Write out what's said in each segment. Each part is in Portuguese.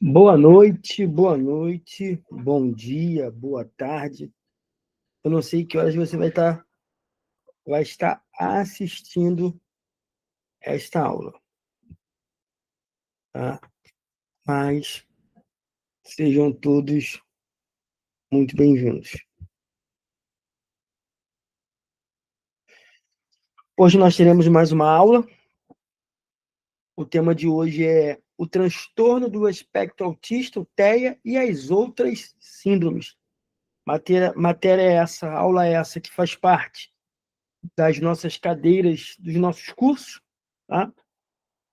Boa noite, bom dia, boa tarde. Eu não sei que horas você vai estar assistindo esta aula, tá? Mas sejam todos muito bem-vindos. Hoje nós teremos mais uma aula. O tema de hoje é o transtorno do espectro autista, o TEA, e as outras síndromes. Matéria essa, aula essa que faz parte das nossas cadeiras, dos nossos cursos, tá?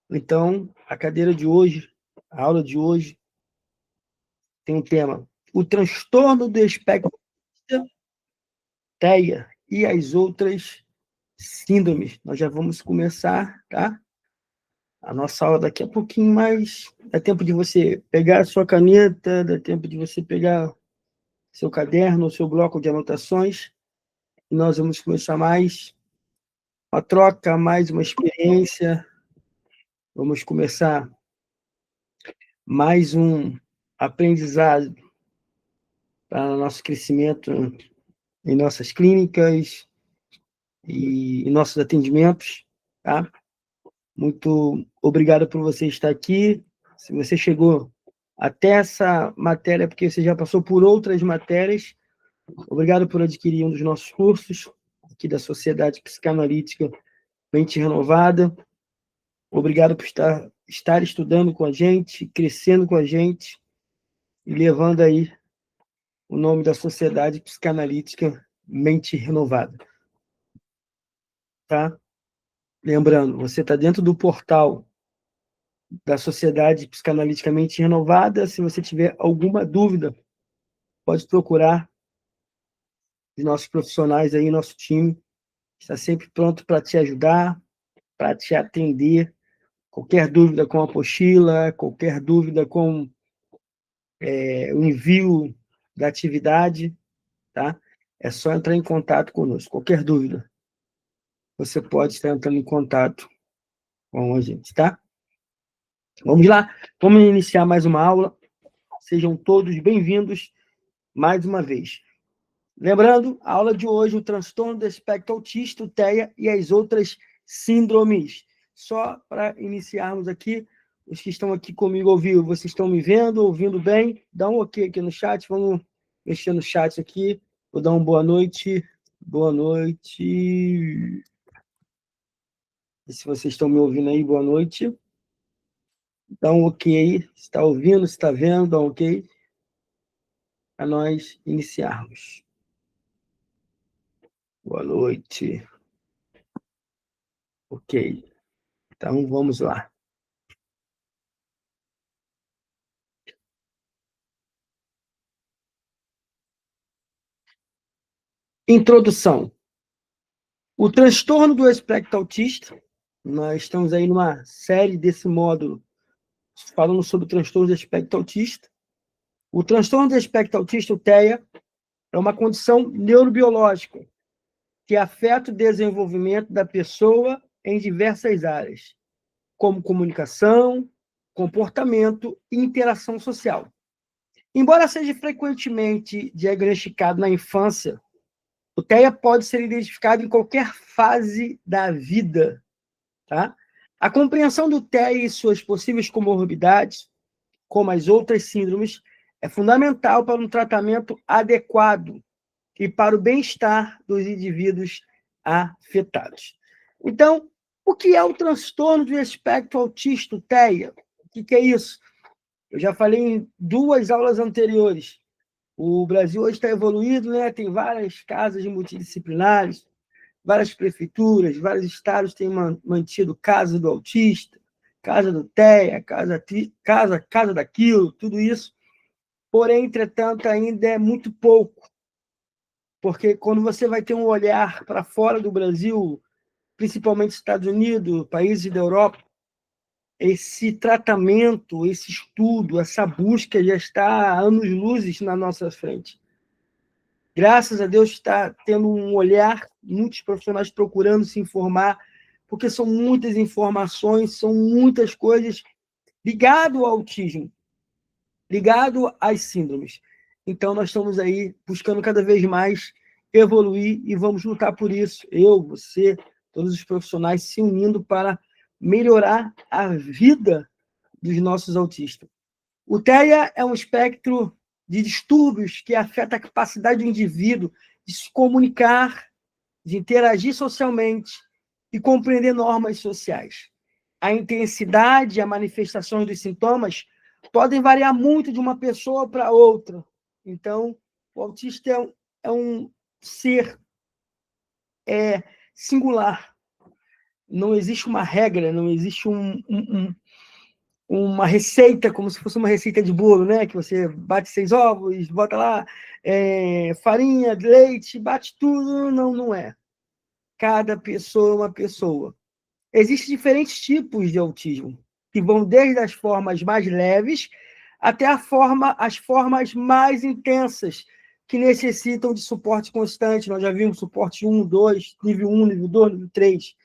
Então, a cadeira de hoje, a aula de hoje, tem o tema o transtorno do espectro TEA e as outras síndromes. Nós já vamos começar, tá? A nossa aula daqui a pouquinho mais. Dá tempo de você pegar a sua caneta, dá tempo de você pegar seu caderno, seu bloco de anotações. E nós vamos começar mais uma troca, mais uma experiência. Vamos começar mais um aprendizado para o nosso crescimento em nossas clínicas e em nossos atendimentos, tá? Muito obrigado por você estar aqui. Se você chegou até essa matéria, porque você já passou por outras matérias, obrigado por adquirir um dos nossos cursos, aqui da Sociedade Psicanalítica Mente Renovada. Obrigado por estar estudando com a gente, crescendo com a gente e levando aí o nome da Sociedade Psicanalítica Mente Renovada. Tá? Lembrando, você está dentro do portal da Sociedade Psicanaliticamente Renovada. Se você tiver alguma dúvida, pode procurar os nossos profissionais aí, nosso time está sempre pronto para te ajudar, para te atender. Qualquer dúvida com a apostila, qualquer dúvida com o envio da atividade, tá? É só entrar em contato conosco. Qualquer dúvida, você pode estar entrando em contato com a gente, tá? Vamos lá, vamos iniciar mais uma aula. Sejam todos bem-vindos mais uma vez. Lembrando, a aula de hoje, o transtorno do espectro autista, o TEA e as outras síndromes. Só para iniciarmos aqui, os que estão aqui comigo ao vivo, vocês estão me vendo, ouvindo bem? Dá um ok aqui no chat, vamos mexer no chat aqui. Vou dar uma boa noite. Boa noite. E se vocês estão me ouvindo aí, boa noite. Dá um ok. Se está ouvindo, se está vendo, dá um ok. Para nós iniciarmos. Boa noite. Ok. Então, vamos lá. Introdução. O transtorno do espectro autista, nós estamos aí numa série desse módulo falando sobre o transtorno do espectro autista. O transtorno do espectro autista, o TEA, é uma condição neurobiológica que afeta o desenvolvimento da pessoa em diversas áreas, como comunicação, comportamento e interação social. Embora seja frequentemente diagnosticado na infância, o TEA pode ser identificado em qualquer fase da vida, tá? A compreensão do TEA e suas possíveis comorbidades, como as outras síndromes, é fundamental para um tratamento adequado e para o bem-estar dos indivíduos afetados. Então, o que é o transtorno do espectro autista, o TEA? O que é isso? Eu já falei em 2 aulas anteriores. O Brasil hoje está evoluído, né? Tem várias casas multidisciplinares, várias prefeituras, vários estados têm mantido casa do autista, casa do TEA, casa daquilo, tudo isso. Porém, entretanto, ainda é muito pouco, porque quando você vai ter um olhar para fora do Brasil, principalmente Estados Unidos, países da Europa, esse tratamento, esse estudo, essa busca já está há anos-luzes na nossa frente. Graças a Deus está tendo um olhar, muitos profissionais procurando se informar, porque são muitas informações, são muitas coisas ligadas ao autismo. ligado às síndromes. Então, nós estamos aí buscando cada vez mais evoluir e vamos lutar por isso. Eu, você, todos os profissionais se unindo para melhorar a vida dos nossos autistas. O TEA é um espectro de distúrbios que afeta a capacidade do indivíduo de se comunicar, de interagir socialmente e compreender normas sociais. A intensidade e a manifestação dos sintomas podem variar muito de uma pessoa para outra. Então, o autista é um ser singular. Não existe uma regra, não existe uma receita, como se fosse uma receita de bolo, né? Que você bate 6 ovos, bota lá farinha, leite, bate tudo. Não, não é. Cada pessoa é uma pessoa. Existem diferentes tipos de autismo, que vão desde as formas mais leves até as formas mais intensas, que necessitam de suporte constante. Nós já vimos suporte 1, 2, nível 1, nível 2, nível 3.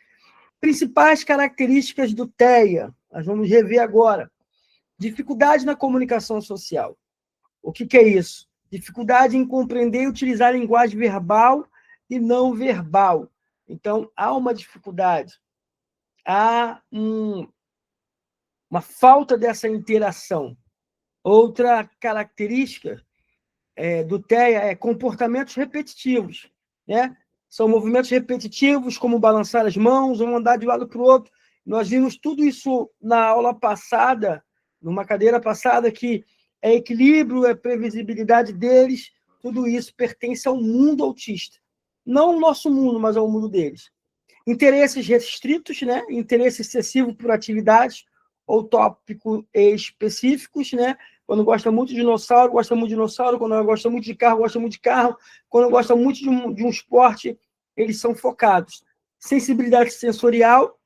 Principais características do TEA, nós vamos rever agora. Dificuldade na comunicação social. O que é isso? Dificuldade em compreender e utilizar a linguagem verbal e não verbal. Então, há uma dificuldade, há uma falta dessa interação. Outra característica do TEA é comportamentos repetitivos, né? São movimentos repetitivos, como balançar as mãos ou andar de um lado para o outro. Nós vimos tudo isso na aula passada, numa cadeira passada, que é equilíbrio, é previsibilidade deles, tudo isso pertence ao mundo autista. Não ao nosso mundo, mas ao mundo deles. Interesses restritos, né? Interesse excessivo por atividades ou tópicos específicos, né? Quando gosta muito de dinossauro, gosta muito de dinossauro. Quando gosta muito de carro, gosta muito de carro. Quando gosta muito de um esporte, eles são focados. Sensibilidade sensorial,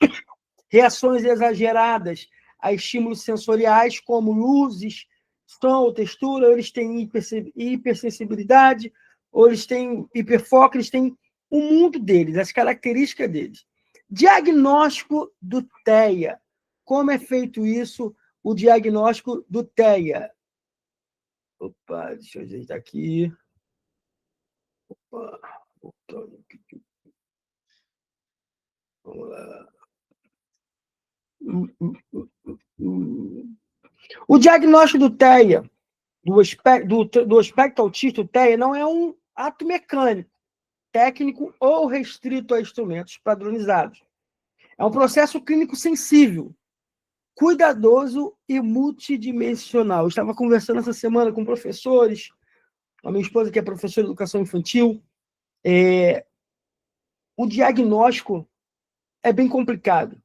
reações exageradas a estímulos sensoriais, como luzes, som ou textura. Eles têm hipersensibilidade, ou eles têm hiperfoco, eles têm o mundo deles, as características deles. Diagnóstico do TEA. Como é feito isso, o diagnóstico do TEA? Opa, deixa eu ajeitar aqui. Opa, vamos lá. O diagnóstico do TEA, do espectro autista, o TEA, não é um ato mecânico, técnico ou restrito a instrumentos padronizados. É um processo clínico sensível, cuidadoso e multidimensional. Eu estava conversando essa semana com professores, a minha esposa, que é professora de educação infantil. O diagnóstico é bem complicado,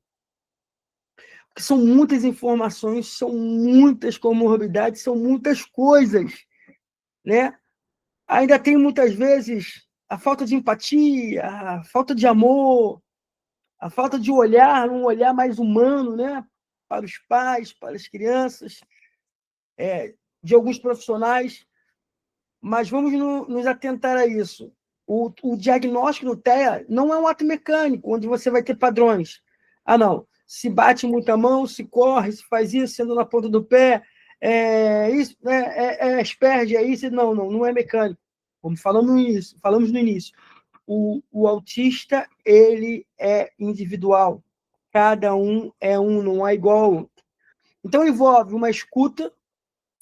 porque são muitas informações, são muitas comorbidades, são muitas coisas, né? Ainda tem, muitas vezes, a falta de empatia, a falta de amor, a falta de olhar, um olhar mais humano, né? Para os pais, para as crianças, de alguns profissionais. Mas vamos nos atentar a isso. O diagnóstico no TEA não é um ato mecânico, onde você vai ter padrões. Ah, não. Se bate muita mão, se corre, se faz isso, sendo na ponta do pé, isso, asperge, é isso. Não é mecânico. Como falamos no início. O autista, ele é individual. Cada um é um, não é igual ao outro. Então, envolve uma escuta,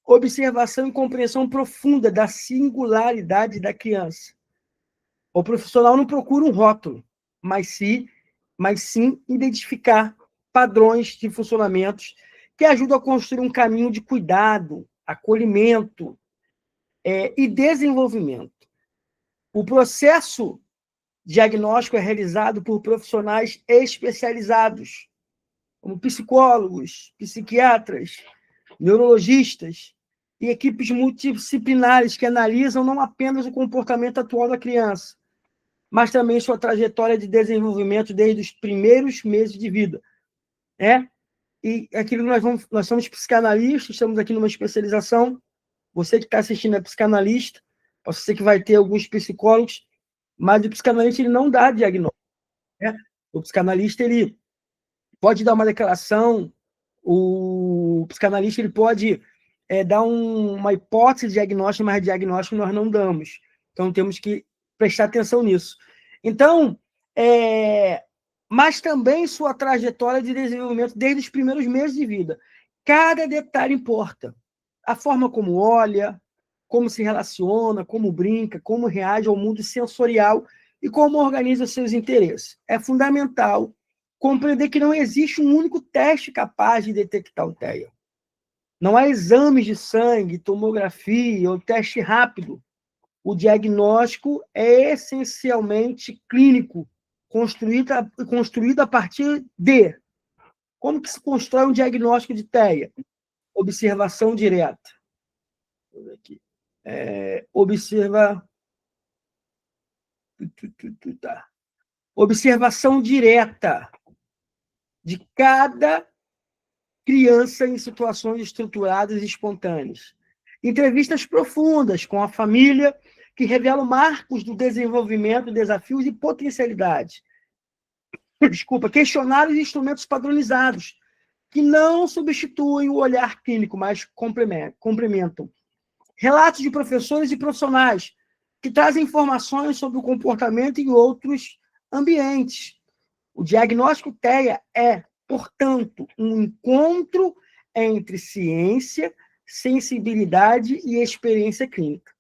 observação e compreensão profunda da singularidade da criança. O profissional não procura um rótulo, mas sim identificar padrões de funcionamentos que ajudam a construir um caminho de cuidado, acolhimento e desenvolvimento. O processo diagnóstico é realizado por profissionais especializados, como psicólogos, psiquiatras, neurologistas e equipes multidisciplinares que analisam não apenas o comportamento atual da criança, mas também sua trajetória de desenvolvimento desde os primeiros meses de vida. E aquilo nós somos psicanalistas, estamos aqui numa especialização. Você que está assistindo é psicanalista, pode ser que vai ter alguns psicólogos, mas o psicanalista ele não dá diagnóstico. O psicanalista ele pode dar uma declaração, o psicanalista ele pode dar uma hipótese diagnóstica, mas diagnóstico nós não damos. Então, temos que prestar atenção nisso. Então, mas também sua trajetória de desenvolvimento desde os primeiros meses de vida. Cada detalhe importa. A forma como olha, como se relaciona, como brinca, como reage ao mundo sensorial e como organiza seus interesses. É fundamental compreender que não existe um único teste capaz de detectar o TEA. Não há exames de sangue, tomografia ou teste rápido. O diagnóstico é essencialmente clínico, construído a partir de... Como que se constrói um diagnóstico de TEA? Observação direta. Vou ver aqui. Observação direta de cada criança em situações estruturadas e espontâneas. Entrevistas profundas com a família que revelam marcos do desenvolvimento, desafios e potencialidade. Desculpa, questionários e instrumentos padronizados, que não substituem o olhar clínico, mas complementam. Relatos de professores e profissionais que trazem informações sobre o comportamento em outros ambientes. O diagnóstico TEA é, portanto, um encontro entre ciência, sensibilidade e experiência clínica.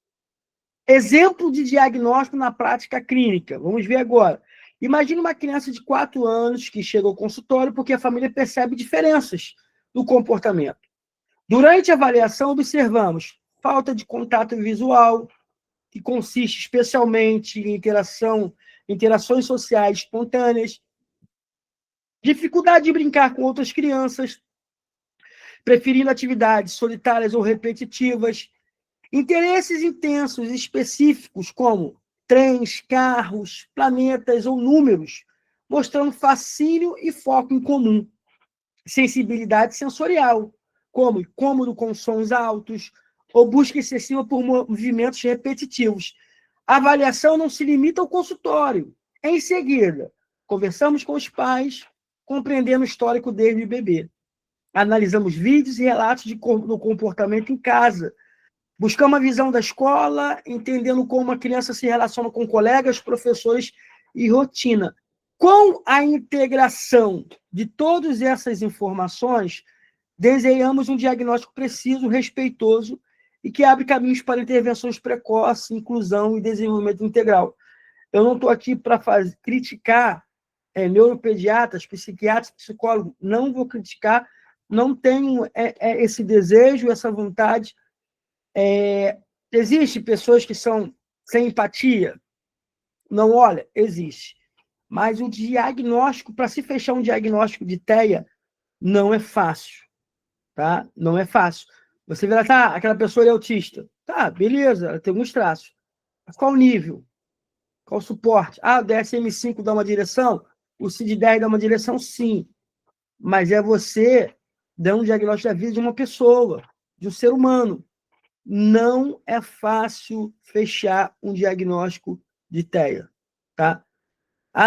Exemplo de diagnóstico na prática clínica. Vamos ver agora. Imagine uma criança de 4 anos que chega ao consultório porque a família percebe diferenças no comportamento. Durante a avaliação, observamos falta de contato visual, que consiste especialmente em interações sociais espontâneas, dificuldade de brincar com outras crianças, preferindo atividades solitárias ou repetitivas, interesses intensos específicos, como trens, carros, planetas ou números, mostrando fascínio e foco em comum. Sensibilidade sensorial, como incômodo com sons altos ou busca excessiva por movimentos repetitivos. A avaliação não se limita ao consultório. Em seguida, conversamos com os pais, compreendendo o histórico desde o bebê. Analisamos vídeos e relatos do comportamento em casa. Buscamos a visão da escola, entendendo como a criança se relaciona com colegas, professores e rotina. Com a integração de todas essas informações, desenhamos um diagnóstico preciso, respeitoso e que abre caminhos para intervenções precoces, inclusão e desenvolvimento integral. Eu não estou aqui para criticar neuropediatras, psiquiatras, psicólogos, não vou criticar, não tenho esse desejo, essa vontade. Existem pessoas que são sem empatia? Não, olha, existe. Mas o diagnóstico, para se fechar um diagnóstico de TEA, não é fácil. Tá? Não é fácil. Você vê, tá, aquela pessoa é autista. Tá, beleza, ela tem alguns traços. Mas qual o nível? Qual o suporte? Ah, o DSM-5 dá uma direção? O CID-10 dá uma direção? Sim. Mas é você dar um diagnóstico da vida de uma pessoa, de um ser humano. Não é fácil fechar um diagnóstico de TEA. Tá?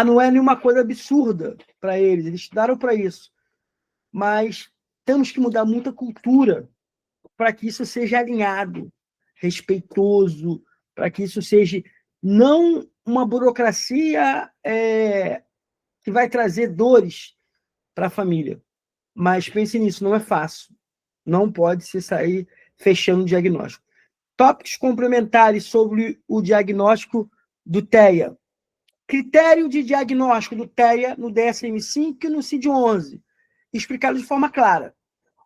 Não é nenhuma coisa absurda para eles. Eles estudaram para isso. Mas temos que mudar muita cultura para que isso seja alinhado, respeitoso, para que isso seja não uma burocracia que vai trazer dores para a família. Mas pense nisso, não é fácil. Não pode se sair fechando o diagnóstico. Tópicos complementares sobre o diagnóstico do TEA. Critério de diagnóstico do TEA no DSM-5 e no CID-11. Explicado de forma clara.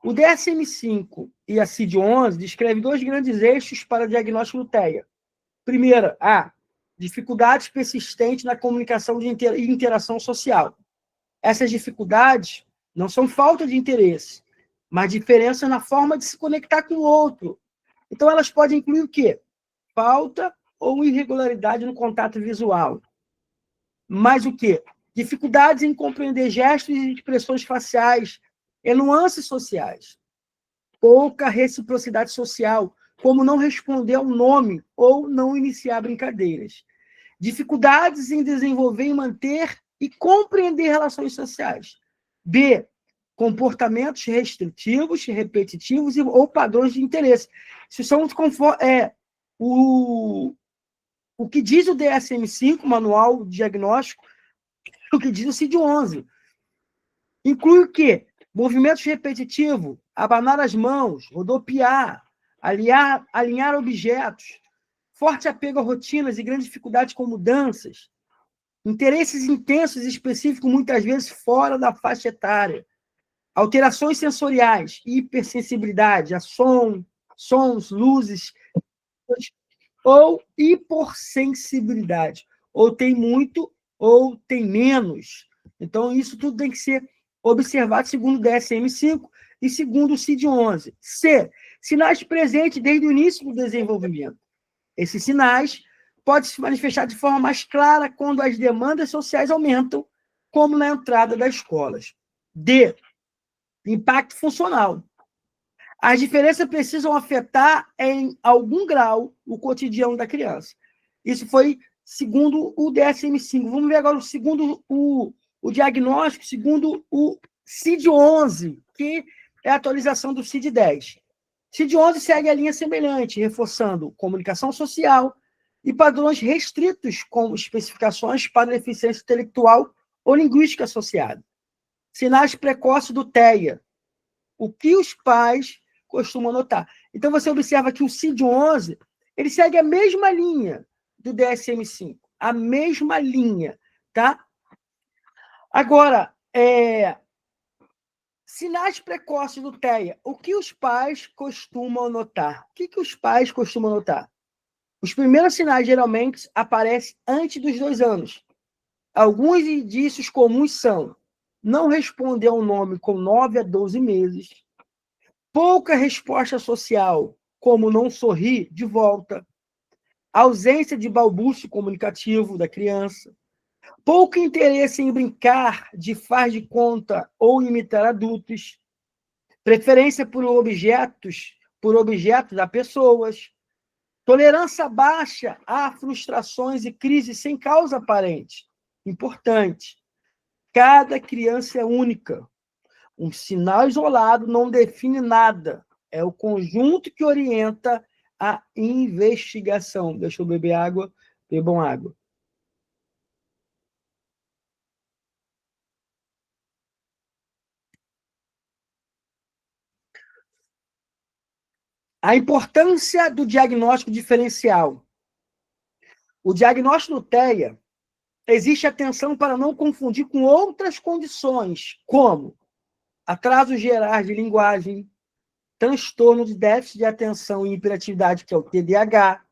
O DSM-5 e a CID-11 descrevem 2 grandes eixos para o diagnóstico do TEA. Primeira, dificuldades persistentes na comunicação e interação social. Essas dificuldades não são falta de interesse, mas diferença na forma de se conectar com o outro. Então, elas podem incluir o quê? Falta ou irregularidade no contato visual. Mas o quê? Dificuldades em compreender gestos e expressões faciais e nuances sociais. Pouca reciprocidade social, como não responder ao nome ou não iniciar brincadeiras. Dificuldades em desenvolver e manter e compreender relações sociais. B, comportamentos restritivos, repetitivos ou padrões de interesse. Isso são o que diz o DSM-5, Manual Diagnóstico, o que diz o CID-11. Inclui o quê? Movimentos repetitivos, abanar as mãos, rodopiar, alinhar objetos, forte apego a rotinas e grande dificuldade com mudanças, interesses intensos e específicos, muitas vezes fora da faixa etária, alterações sensoriais, hipersensibilidade a sons, luzes, ou hipossensibilidade. Ou tem muito, ou tem menos. Então, isso tudo tem que ser observado segundo o DSM-5 e segundo o CID-11. C. Sinais presentes desde o início do desenvolvimento. Esses sinais podem se manifestar de forma mais clara quando as demandas sociais aumentam, como na entrada das escolas. D. Impacto funcional. As diferenças precisam afetar, em algum grau, o cotidiano da criança. Isso foi segundo o DSM-5. Vamos ver agora segundo o diagnóstico, segundo o CID-11, que é a atualização do CID-10. CID-11 segue a linha semelhante, reforçando comunicação social e padrões restritos com especificações para deficiência intelectual ou linguística associada. Sinais precoces do TEA. O que os pais costumam notar. Então, você observa que o CID-11 ele segue a mesma linha do DSM-5, a mesma linha, tá? Agora, sinais precoces do TEA. O que os pais costumam notar? O que os pais costumam notar? Os primeiros sinais, geralmente, aparecem antes dos 2 anos. Alguns indícios comuns são não responder ao nome com 9 a 12 meses, pouca resposta social, como não sorrir de volta, ausência de balbúcio comunicativo da criança, pouco interesse em brincar de faz de conta ou imitar adultos, preferência por objetos a pessoas, tolerância baixa a frustrações e crises sem causa aparente. Importante. Cada criança é única. Um sinal isolado não define nada. É o conjunto que orienta a investigação. Deixa eu beber água. Bebam água. A importância do diagnóstico diferencial. O diagnóstico do TEA existe atenção para não confundir com outras condições, como atraso gerais de linguagem, transtorno de déficit de atenção e hiperatividade, que é o TDAH,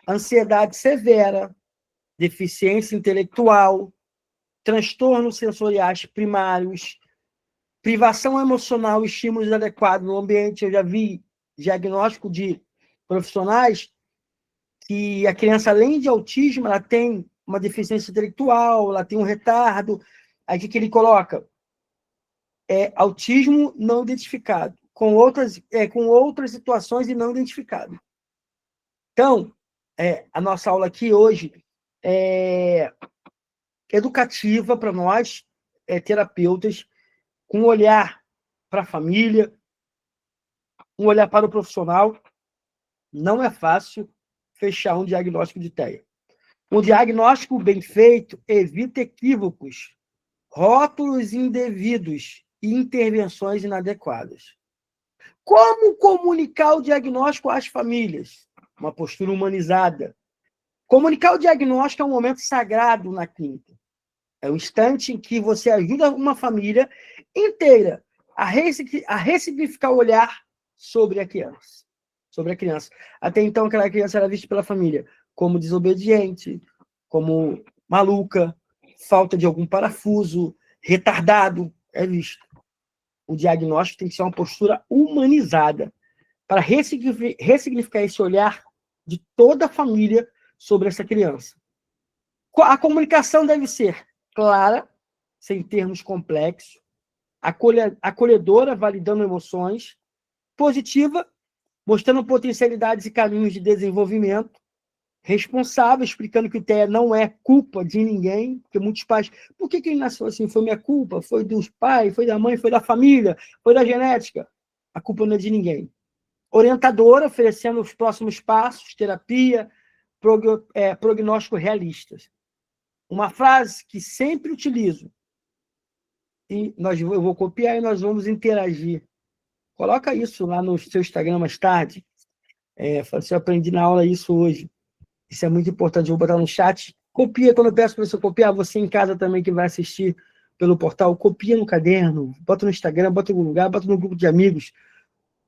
ansiedade severa, deficiência intelectual, transtornos sensoriais primários, privação emocional e estímulos inadequados no ambiente. Eu já vi diagnóstico de profissionais que a criança, além de autismo, ela tem uma deficiência intelectual, ela tem um retardo. Aí o que ele coloca? Autismo não identificado, com outras situações e não identificado. Então, a nossa aula aqui hoje é educativa para nós, terapeutas, com um olhar para a família, um olhar para o profissional. Não é fácil fechar um diagnóstico de TEA. Um diagnóstico bem feito evita equívocos, rótulos indevidos e intervenções inadequadas. Como comunicar o diagnóstico às famílias? Uma postura humanizada. Comunicar o diagnóstico é um momento sagrado na clínica. É o instante em que você ajuda uma família inteira a ressignificar o olhar sobre a criança. Até então, aquela criança era vista pela família como desobediente, como maluca, falta de algum parafuso, retardado, é visto. O diagnóstico tem que ser uma postura humanizada para ressignificar esse olhar de toda a família sobre essa criança. A comunicação deve ser clara, sem termos complexos, acolhedora, validando emoções, positiva, mostrando potencialidades e caminhos de desenvolvimento, responsável, explicando que o TEA não é culpa de ninguém, porque muitos pais, por que ele nasceu assim? Foi minha culpa? Foi dos pais? Foi da mãe? Foi da família? Foi da genética? A culpa não é de ninguém. Orientadora, oferecendo os próximos passos, terapia, prognóstico realistas. Uma frase que sempre utilizo, e eu vou copiar e nós vamos interagir. Coloca isso lá no seu Instagram mais tarde. Fala assim, eu aprendi na aula isso hoje. Isso é muito importante. Eu vou botar no chat. Copia, quando eu peço para você copiar, você em casa também que vai assistir pelo portal, copia no caderno, bota no Instagram, bota em algum lugar, bota no grupo de amigos.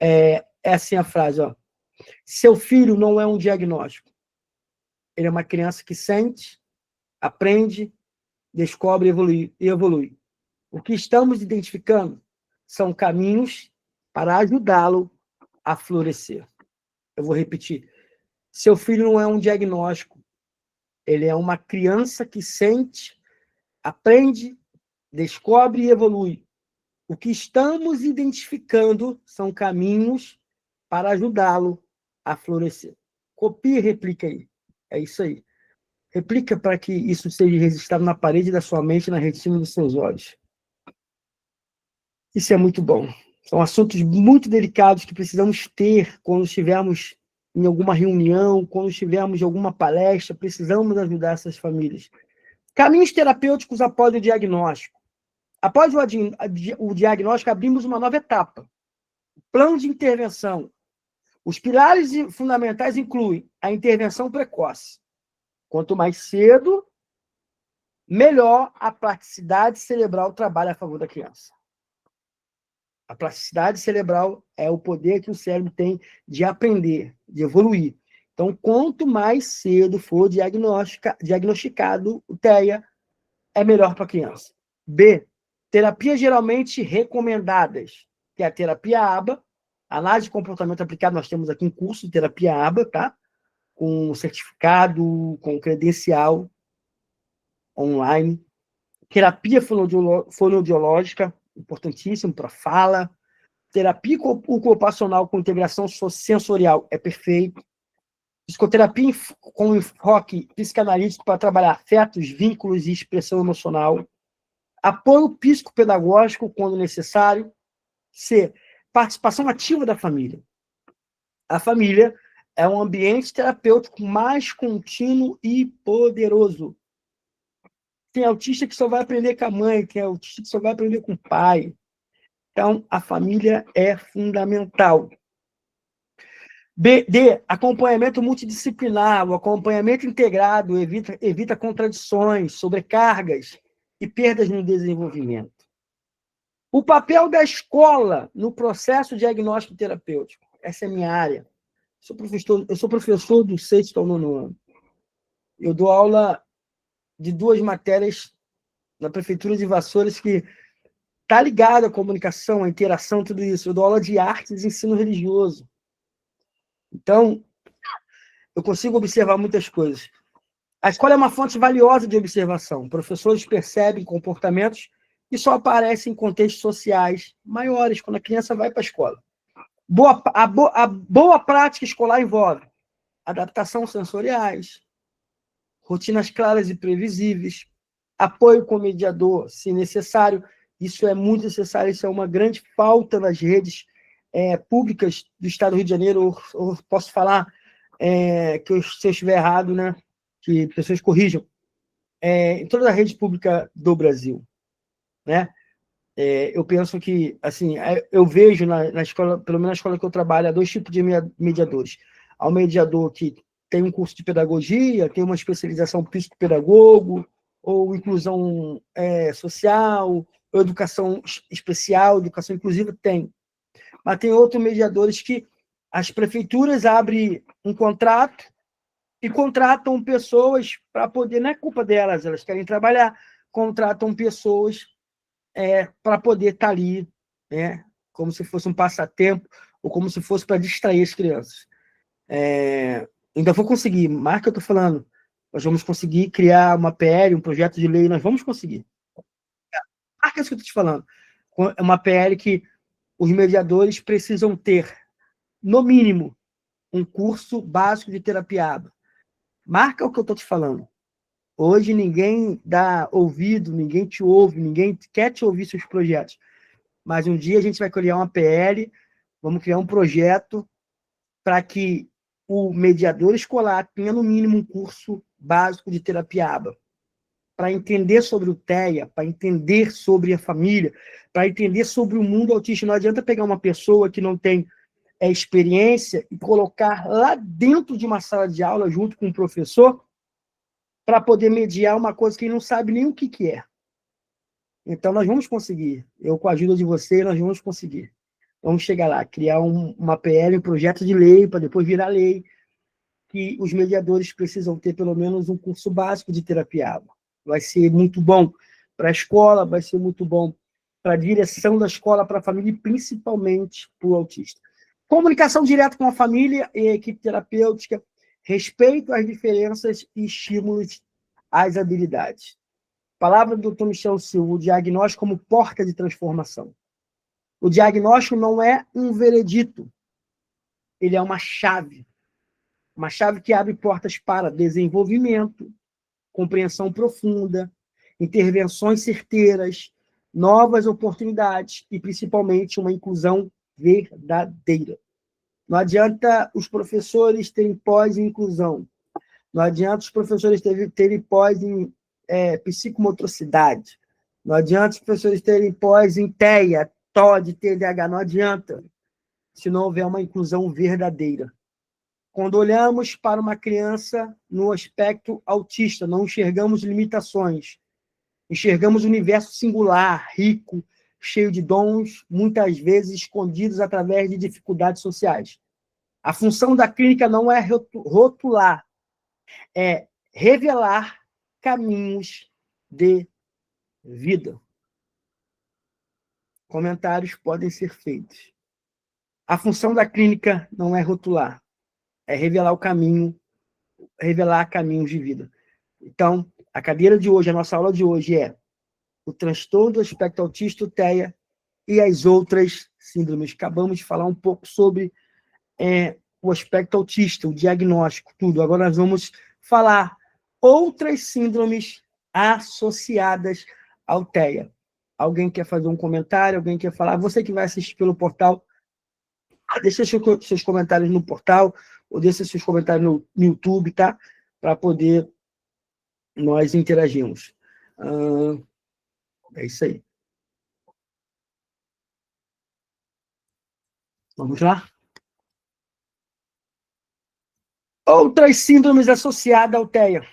É assim a frase, ó. Seu filho não é um diagnóstico. Ele é uma criança que sente, aprende, descobre e evolui. O que estamos identificando são caminhos para ajudá-lo a florescer. Eu vou repetir. Seu filho não é um diagnóstico. Ele é uma criança que sente, aprende, descobre e evolui. O que estamos identificando são caminhos para ajudá-lo a florescer. Copia e replica aí. É isso aí. Replica para que isso seja registrado na parede da sua mente, na retina dos seus olhos. Isso é muito bom. São assuntos muito delicados que precisamos ter quando estivermos em alguma reunião, quando estivermos em alguma palestra, precisamos ajudar essas famílias. Caminhos terapêuticos após o diagnóstico. Após o diagnóstico, abrimos uma nova etapa. Plano de intervenção. Os pilares fundamentais incluem a intervenção precoce. Quanto mais cedo, melhor a plasticidade cerebral trabalha a favor da criança. A plasticidade cerebral é o poder que o cérebro tem de aprender, de evoluir. Então, quanto mais cedo for diagnosticado o TEA, é melhor para a criança. B. Terapias geralmente recomendadas, que é a terapia ABA, análise de comportamento aplicado, nós temos aqui um curso de terapia ABA, tá? Com certificado, com credencial online. Terapia fonoaudiológica, importantíssimo para fala. Terapia ocupacional com integração sensorial é perfeito. Psicoterapia com enfoque psicanalítico para trabalhar afetos, vínculos e expressão emocional. Apoio psicopedagógico quando necessário. C. Participação ativa da família. A família é um ambiente terapêutico mais contínuo e poderoso. Tem autista que só vai aprender com a mãe, tem autista que só vai aprender com o pai. Então, a família é fundamental. D. Acompanhamento multidisciplinar. O acompanhamento integrado evita contradições, sobrecargas e perdas no desenvolvimento. O papel da escola no processo diagnóstico terapêutico. Essa é a minha área. Eu sou professor do 6º ao 9º ano. Eu dou aula de 2 matérias na Prefeitura de Vassouras que está ligado à comunicação, à interação, tudo isso. Eu dou aula de artes e ensino religioso. Então, eu consigo observar muitas coisas. A escola é uma fonte valiosa de observação. Professores percebem comportamentos que só aparecem em contextos sociais maiores, quando a criança vai para a escola. A boa prática escolar envolve adaptação sensoriais, rotinas claras e previsíveis, apoio com o mediador, se necessário. Isso é muito necessário, isso é uma grande falta nas redes públicas do Estado do Rio de Janeiro. Ou posso falar se eu estiver errado, né? Que pessoas corrijam. Em toda a rede pública do Brasil, né? Eu penso que, assim, eu vejo na escola, pelo menos na escola que eu trabalho, há 2 tipos de mediadores. Há um mediador que tem um curso de pedagogia, tem uma especialização psicopedagogo, ou inclusão social, ou educação especial, educação inclusiva, tem. Mas tem outros mediadores que as prefeituras abrem um contrato e contratam pessoas para poder, não é culpa delas, elas querem trabalhar, contratam pessoas para poder estar ali, né, como se fosse um passatempo, ou como se fosse para distrair as crianças. Ainda vou conseguir, mais que eu estou falando, nós vamos conseguir criar uma PL, um projeto de lei, nós vamos conseguir. Marca isso que eu estou te falando. É uma PL que os mediadores precisam ter, no mínimo, um curso básico de terapia ABA. Marca o que eu estou te falando. Hoje ninguém dá ouvido, ninguém te ouve, ninguém quer te ouvir seus projetos. Mas um dia a gente vai criar uma PL, vamos criar um projeto para que o mediador escolar tenha, no mínimo, um curso básico de terapia ABA, para entender sobre o TEA, para entender sobre a família, para entender sobre o mundo autista. Não adianta pegar uma pessoa que não tem experiência e colocar lá dentro de uma sala de aula, junto com o professor, para poder mediar uma coisa que ele não sabe nem o que é. Então, nós vamos conseguir. Eu, com a ajuda de vocês, nós vamos conseguir. Vamos chegar lá, criar uma PL, um projeto de lei, para depois virar lei, que os mediadores precisam ter pelo menos um curso básico de terapia ABA. Vai ser muito bom para a escola, vai ser muito bom para a direção da escola, para a família e principalmente para o autista. Comunicação direta com a família e a equipe terapêutica, respeito às diferenças e estímulos às habilidades. Palavra do Dr. Michel Silva, o diagnóstico como porta de transformação. O diagnóstico não é um veredito, ele é uma chave que abre portas para desenvolvimento, compreensão profunda, intervenções certeiras, novas oportunidades e, principalmente, uma inclusão verdadeira. Não adianta os professores terem pós em inclusão, não adianta os professores terem pós em psicomotricidade, não adianta os professores terem pós em TEA, TOD, TDAH, não adianta, se não houver uma inclusão verdadeira. Quando olhamos para uma criança no aspecto autista, não enxergamos limitações, enxergamos um universo singular, rico, cheio de dons, muitas vezes escondidos através de dificuldades sociais. A função da clínica não é rotular, é revelar caminhos de vida. Comentários podem ser feitos. A função da clínica não é rotular, é revelar revelar caminhos de vida. Então, a cadeira de hoje, a nossa aula de hoje é o transtorno do espectro autista, o TEA, e as outras síndromes. Acabamos de falar um pouco sobre o aspecto autista, o diagnóstico, tudo. Agora nós vamos falar outras síndromes associadas ao TEA. Alguém quer fazer um comentário? Alguém quer falar? Você que vai assistir pelo portal, deixa seus comentários no portal, ou deixa seus comentários no YouTube, tá? Para poder nós interagirmos. É isso aí. Vamos lá? Outras síndromes associadas ao TEA.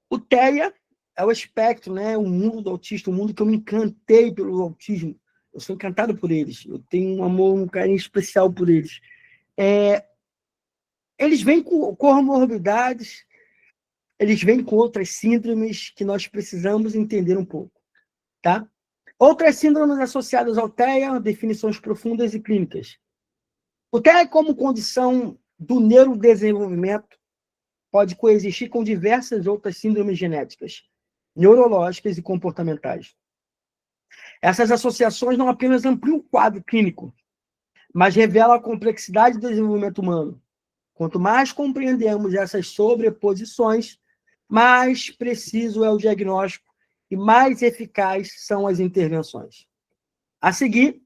O TEA é o espectro, né? O mundo do autista, o mundo que eu me encantei pelo autismo. Eu sou encantado por eles. Eu tenho um amor, um carinho especial por eles. Eles vêm com comorbidades, eles vêm com outras síndromes que nós precisamos entender um pouco, tá? Outras síndromes associadas ao TEA, definições profundas e clínicas. O TEA, como condição do neurodesenvolvimento, pode coexistir com diversas outras síndromes genéticas, neurológicas e comportamentais. Essas associações não apenas ampliam o quadro clínico, mas revelam a complexidade do desenvolvimento humano. Quanto mais compreendemos essas sobreposições, mais preciso é o diagnóstico e mais eficazes são as intervenções. A seguir,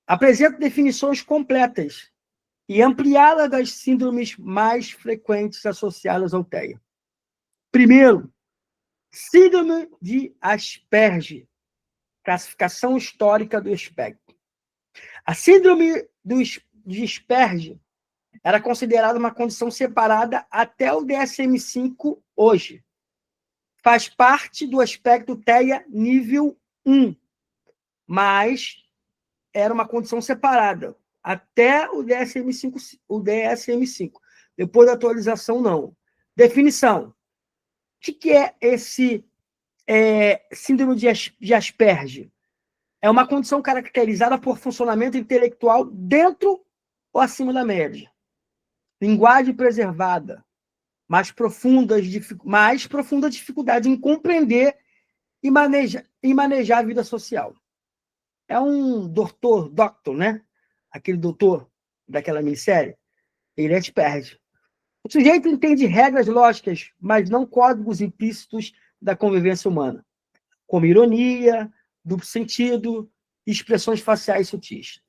apresento definições completas e ampliada das síndromes mais frequentes associadas ao TEA. Primeiro, síndrome de Asperger, classificação histórica do espectro. A síndrome de Asperger era considerada uma condição separada até o DSM-5 hoje. Faz parte do espectro TEA nível 1, mas era uma condição separada até o DSM-5. Depois da atualização, não. Definição. O que é esse síndrome de Asperger? É uma condição caracterizada por funcionamento intelectual dentro ou acima da média. Linguagem preservada, mais profunda dificuldade em compreender e manejar a vida social. É um doctor, né? Aquele doutor daquela minissérie, ele é Asperger. O sujeito entende regras lógicas, mas não códigos implícitos da convivência humana, como ironia, duplo sentido e expressões faciais sutis.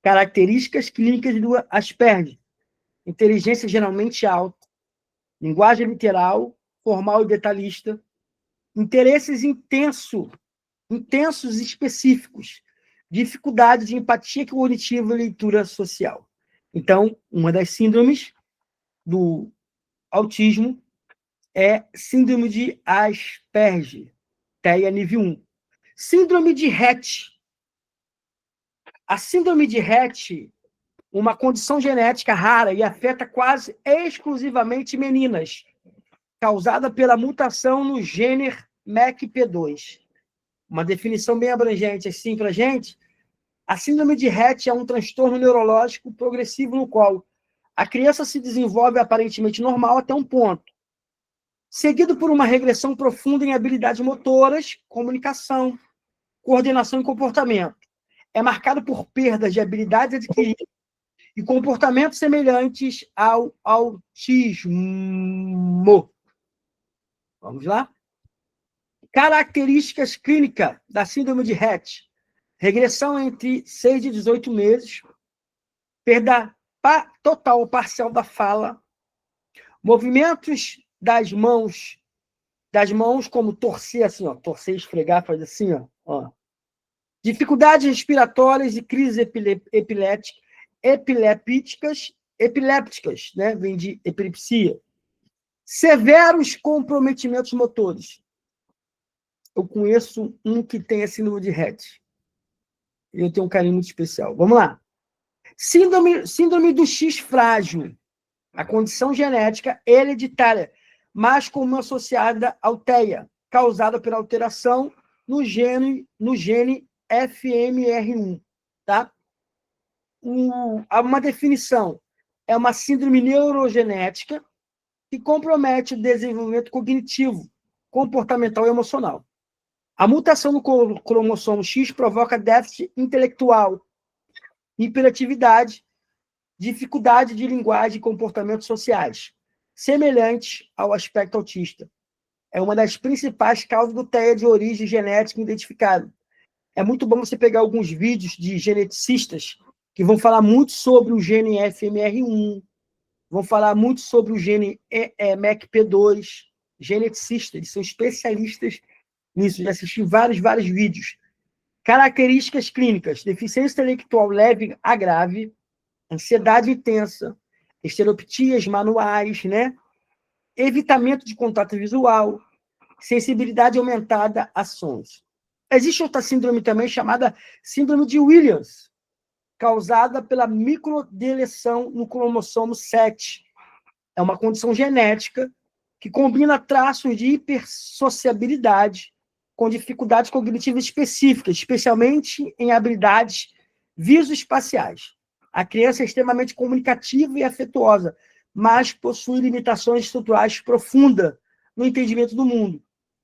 Características clínicas do Asperger: inteligência geralmente alta, linguagem literal, formal e detalhista, interesses intensos e específicos, dificuldade de empatia cognitiva e leitura social. Então, uma das síndromes do autismo é síndrome de Asperger, TEA nível 1. Síndrome de Rett. A síndrome de Rett, uma condição genética rara e afeta quase exclusivamente meninas, causada pela mutação no gene MECP2. Uma definição bem abrangente assim para a gente. A síndrome de Rett é um transtorno neurológico progressivo no qual a criança se desenvolve aparentemente normal até um ponto, seguido por uma regressão profunda em habilidades motoras, comunicação, coordenação e comportamento. É marcado por perdas de habilidades adquiridas e comportamentos semelhantes ao autismo. Vamos lá? Características clínicas da síndrome de Rett: regressão entre 6 e 18 meses, perda total ou parcial da fala, movimentos das mãos como torcer assim, ó, torcer, esfregar, fazer assim, ó. Dificuldades respiratórias e crises epilépticas, né? Vem de epilepsia. Severos comprometimentos motores. Eu conheço um que tem a síndrome de Rett. Eu tenho um carinho muito especial. Vamos lá. Síndrome do X frágil. A condição genética hereditária, mas comum associada ao TEA, causada pela alteração no gene FMR1. Tá? Uma definição: é uma síndrome neurogenética que compromete o desenvolvimento cognitivo, comportamental e emocional. A mutação no cromossomo X provoca déficit intelectual, hiperatividade, dificuldade de linguagem e comportamentos sociais, semelhantes ao aspecto autista. É uma das principais causas do TEA de origem genética identificada. É muito bom você pegar alguns vídeos de geneticistas que vão falar muito sobre o gene FMR1, vão falar muito sobre o gene MECP2, geneticistas, eles são especialistas nisso, já assisti vários vídeos. Características clínicas: deficiência intelectual leve a grave, ansiedade intensa, estereoptias manuais, né? Evitamento de contato visual, sensibilidade aumentada a sons. Existe outra síndrome também chamada síndrome de Williams, causada pela microdeleção no cromossomo 7. É uma condição genética que combina traços de hipersociabilidade com dificuldades cognitivas específicas, especialmente em habilidades visoespaciais. A criança é extremamente comunicativa e afetuosa, mas possui limitações estruturais profundas no entendimento do mundo,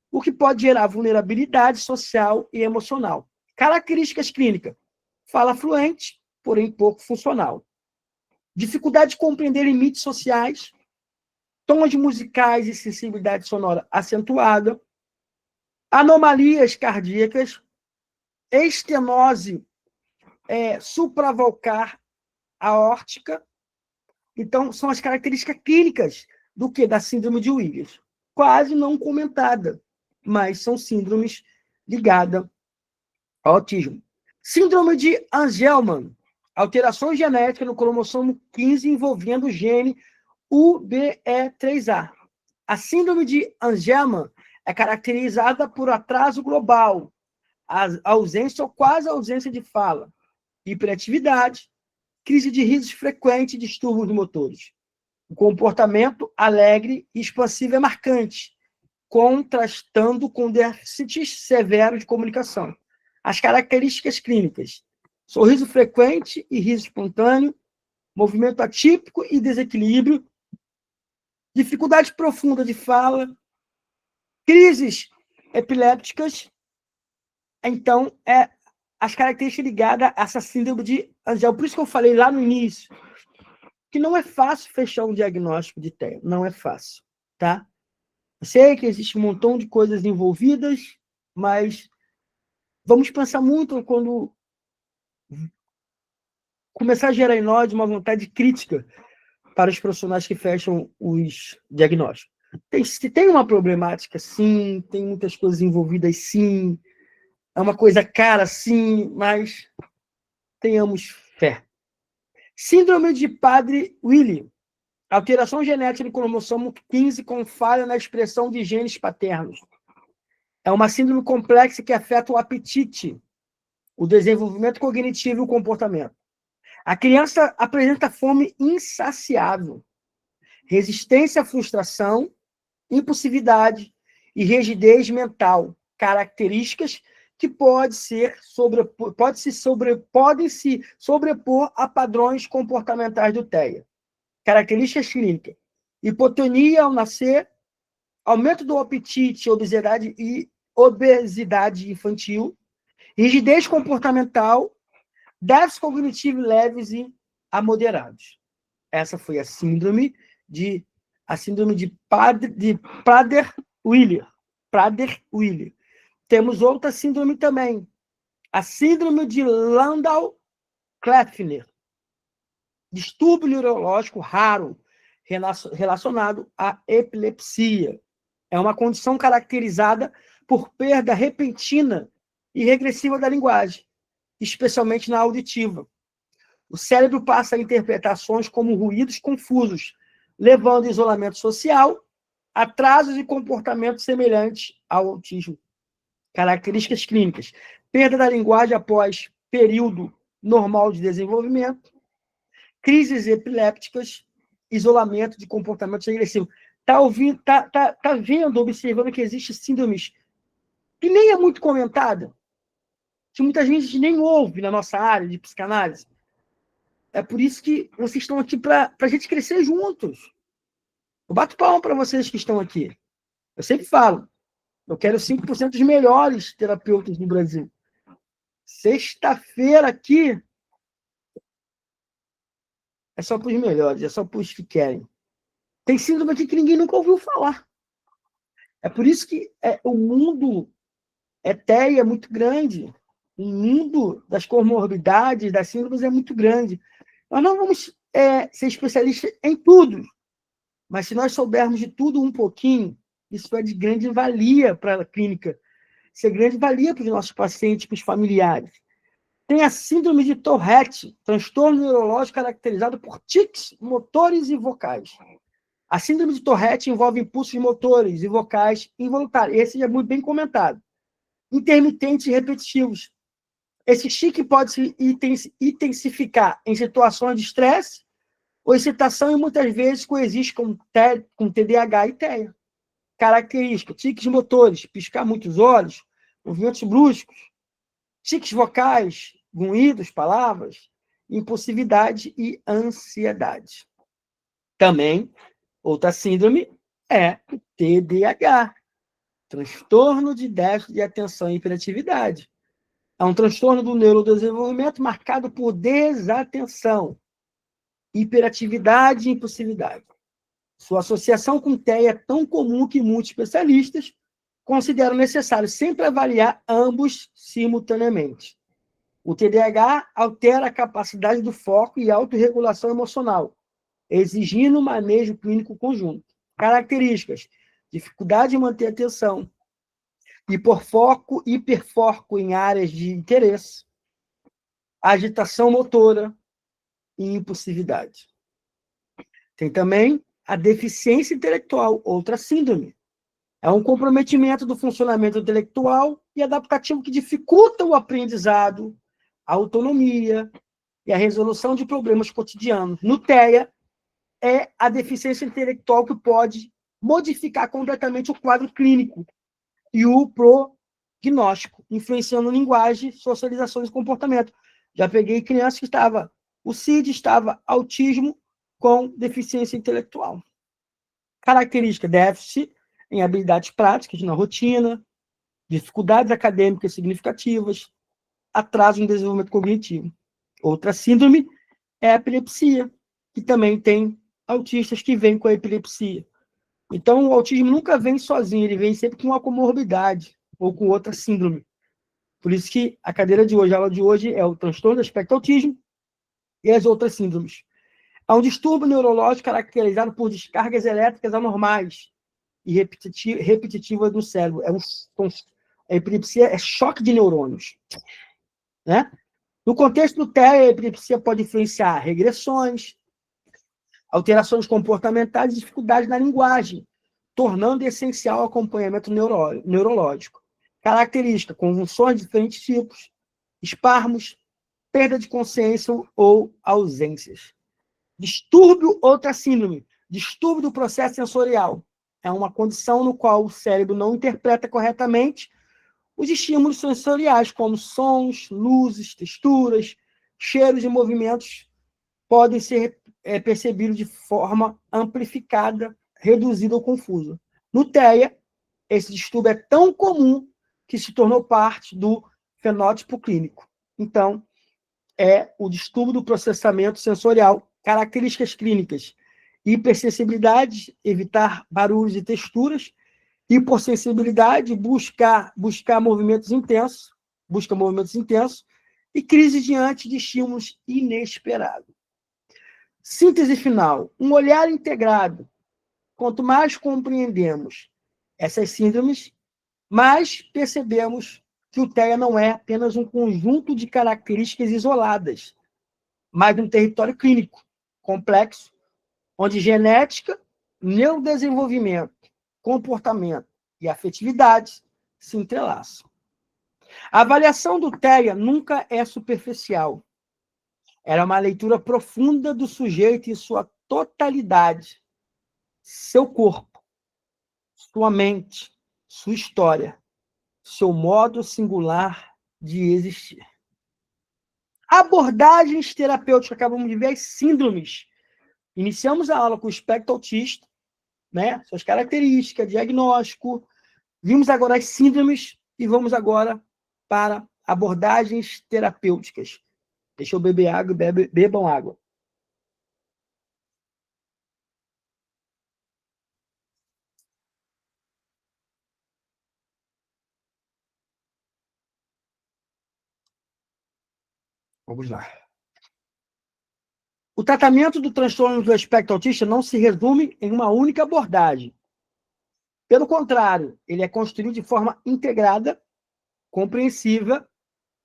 o que pode gerar vulnerabilidade social e emocional. Características clínicas: fala fluente, porém pouco funcional. Dificuldade de compreender limites sociais, tons musicais e sensibilidade sonora acentuada, anomalias cardíacas, estenose supravalcar aórtica. Então, são as características clínicas do que? Da síndrome de Williams. Quase não comentada, mas são síndromes ligadas ao autismo. Síndrome de Angelman, alterações genéticas no cromossomo 15 envolvendo o gene UBE3A. A síndrome de Angelman é caracterizada por atraso global, ausência ou quase ausência de fala, hiperatividade, crise de risos frequente e distúrbios motores. O comportamento alegre e expansivo é marcante, contrastando com déficits severos de comunicação. As características clínicas: sorriso frequente e riso espontâneo, movimento atípico e desequilíbrio, dificuldade profunda de fala, crises epilépticas. Então, as características ligadas a essa síndrome de Angelman. Por isso que eu falei lá no início, que não é fácil fechar um diagnóstico de TEA, não é fácil, tá? Eu sei que existe um montão de coisas envolvidas, mas vamos pensar muito quando começar a gerar em nós uma vontade crítica para os profissionais que fecham os diagnósticos. Tem uma problemática, sim, tem muitas coisas envolvidas, sim, é uma coisa cara, sim, mas tenhamos fé. Síndrome de Padre Willi. Alteração genética do cromossomo 15 com falha na expressão de genes paternos. É uma síndrome complexa que afeta o apetite, o desenvolvimento cognitivo e o comportamento. A criança apresenta fome insaciável, resistência à frustração, impulsividade e rigidez mental, características que podem se sobrepor a padrões comportamentais do TEA. Características clínicas: hipotonia ao nascer, aumento do apetite, obesidade infantil, rigidez comportamental, déficit cognitivo leves e a moderados. Essa foi a síndrome de Prader-Willi. Temos outra síndrome também, a síndrome de Landau-Kleffner, distúrbio neurológico raro relacionado à epilepsia. É uma condição caracterizada por perda repentina e regressiva da linguagem, especialmente na auditiva. O cérebro passa a interpretar sons como ruídos confusos, levando a isolamento social, atrasos e comportamentos semelhantes ao autismo. Características clínicas: perda da linguagem após período normal de desenvolvimento, crises epilépticas, isolamento de comportamentos agressivos. Tá vendo, observando que existem síndromes que nem é muito comentada, que muitas vezes nem ouve na nossa área de psicanálise. É por isso que vocês estão aqui para a gente crescer juntos. Eu bato palma para vocês que estão aqui. Eu sempre falo, eu quero 5% dos melhores terapeutas do Brasil. Sexta-feira aqui é só para os melhores, é só para os que querem. Tem síndrome aqui que ninguém nunca ouviu falar. É por isso que o mundo TEA é muito grande. O mundo das comorbidades, das síndromes é muito grande. Nós não vamos ser especialistas em tudo, mas se nós soubermos de tudo um pouquinho, isso é de grande valia para a clínica, isso é grande valia para os nossos pacientes, para os familiares. Tem a síndrome de Tourette, transtorno neurológico caracterizado por tics motores e vocais. A síndrome de Tourette envolve impulsos motores e vocais involuntários. Esse é muito bem comentado. Intermitentes e repetitivos. Esse tique pode se intensificar em situações de estresse ou excitação e muitas vezes coexiste com TDAH e TEA. Característica: tiques motores, piscar muitos olhos, movimentos bruscos, tiques vocais, grunhidos, palavras, impulsividade e ansiedade. Também, outra síndrome é o TDAH, transtorno de déficit de atenção e hiperatividade. É um transtorno do neurodesenvolvimento marcado por desatenção, hiperatividade e impulsividade. Sua associação com TEA é tão comum que muitos especialistas consideram necessário sempre avaliar ambos simultaneamente. O TDAH altera a capacidade do foco e autorregulação emocional, exigindo manejo clínico conjunto. Características: dificuldade de manter a atenção, hiperfoco em áreas de interesse, agitação motora e impulsividade. Tem também a deficiência intelectual, outra síndrome. É um comprometimento do funcionamento intelectual e adaptativo que dificulta o aprendizado, a autonomia e a resolução de problemas cotidianos. No TEA, é a deficiência intelectual que pode modificar completamente o quadro clínico e o prognóstico, influenciando linguagem, socializações e comportamento. Já peguei crianças que o CID estava autismo com deficiência intelectual. Característica: déficit em habilidades práticas na rotina, dificuldades acadêmicas significativas, atraso no desenvolvimento cognitivo. Outra síndrome é a epilepsia. que também tem autistas que vêm com a epilepsia. Então, o autismo nunca vem sozinho, ele vem sempre com uma comorbidade ou com outra síndrome. Por isso que a cadeira de hoje, a aula de hoje, é o transtorno do espectro autismo e as outras síndromes. Há um distúrbio neurológico caracterizado por descargas elétricas anormais e repetitivas no cérebro. A epilepsia é choque de neurônios. Né? No contexto do TEA, a epilepsia pode influenciar regressões, alterações comportamentais e dificuldades na linguagem, tornando essencial o acompanhamento neurológico. Característica: convulsões de diferentes tipos, espasmos, perda de consciência ou ausências. Distúrbio, outra síndrome, distúrbio do processo sensorial. É uma condição no qual o cérebro não interpreta corretamente os estímulos sensoriais, como sons, luzes, texturas, cheiros e movimentos, podem ser percebidos de forma amplificada, reduzida ou confusa. No TEA, esse distúrbio é tão comum que se tornou parte do fenótipo clínico. Então, é o distúrbio do processamento sensorial. Características clínicas: hipersensibilidade, evitar barulhos e texturas; hipossensibilidade, busca movimentos intensos, e crise diante de estímulos inesperados. Síntese final: um olhar integrado. Quanto mais compreendemos essas síndromes, mais percebemos que o TEA não é apenas um conjunto de características isoladas, mas um território clínico complexo, onde genética, neurodesenvolvimento, comportamento e afetividade se entrelaçam. A avaliação do TEA nunca é superficial. Era uma leitura profunda do sujeito e sua totalidade, seu corpo, sua mente, sua história, seu modo singular de existir. Abordagens terapêuticas, acabamos de ver as síndromes. Iniciamos a aula com o espectro autista, né? Suas características, diagnóstico. Vimos agora as síndromes e vamos agora para abordagens terapêuticas. Deixa eu beber água, bebam água. Vamos lá. O tratamento do transtorno do espectro autista não se resume em uma única abordagem. Pelo contrário, ele é construído de forma integrada, compreensiva,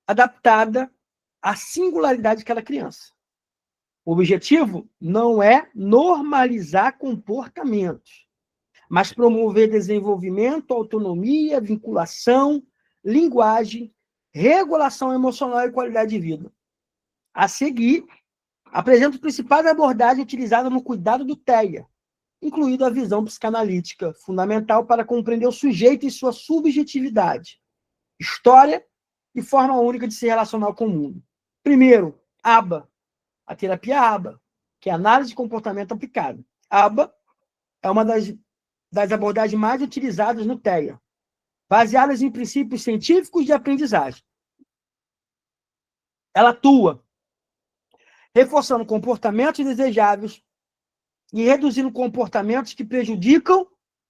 adaptada à singularidade de cada criança. O objetivo não é normalizar comportamentos, mas promover desenvolvimento, autonomia, vinculação, linguagem, regulação emocional e qualidade de vida. A seguir, apresento as principais abordagens utilizadas no cuidado do TEA, incluindo a visão psicanalítica, fundamental para compreender o sujeito e sua subjetividade, história e forma única de se relacionar com o mundo. Primeiro, ABA, a terapia ABA, que é a análise de comportamento aplicado. ABA é uma das abordagens mais utilizadas no TEA, baseadas em princípios científicos de aprendizagem. Ela atua reforçando comportamentos desejáveis e reduzindo comportamentos que prejudicam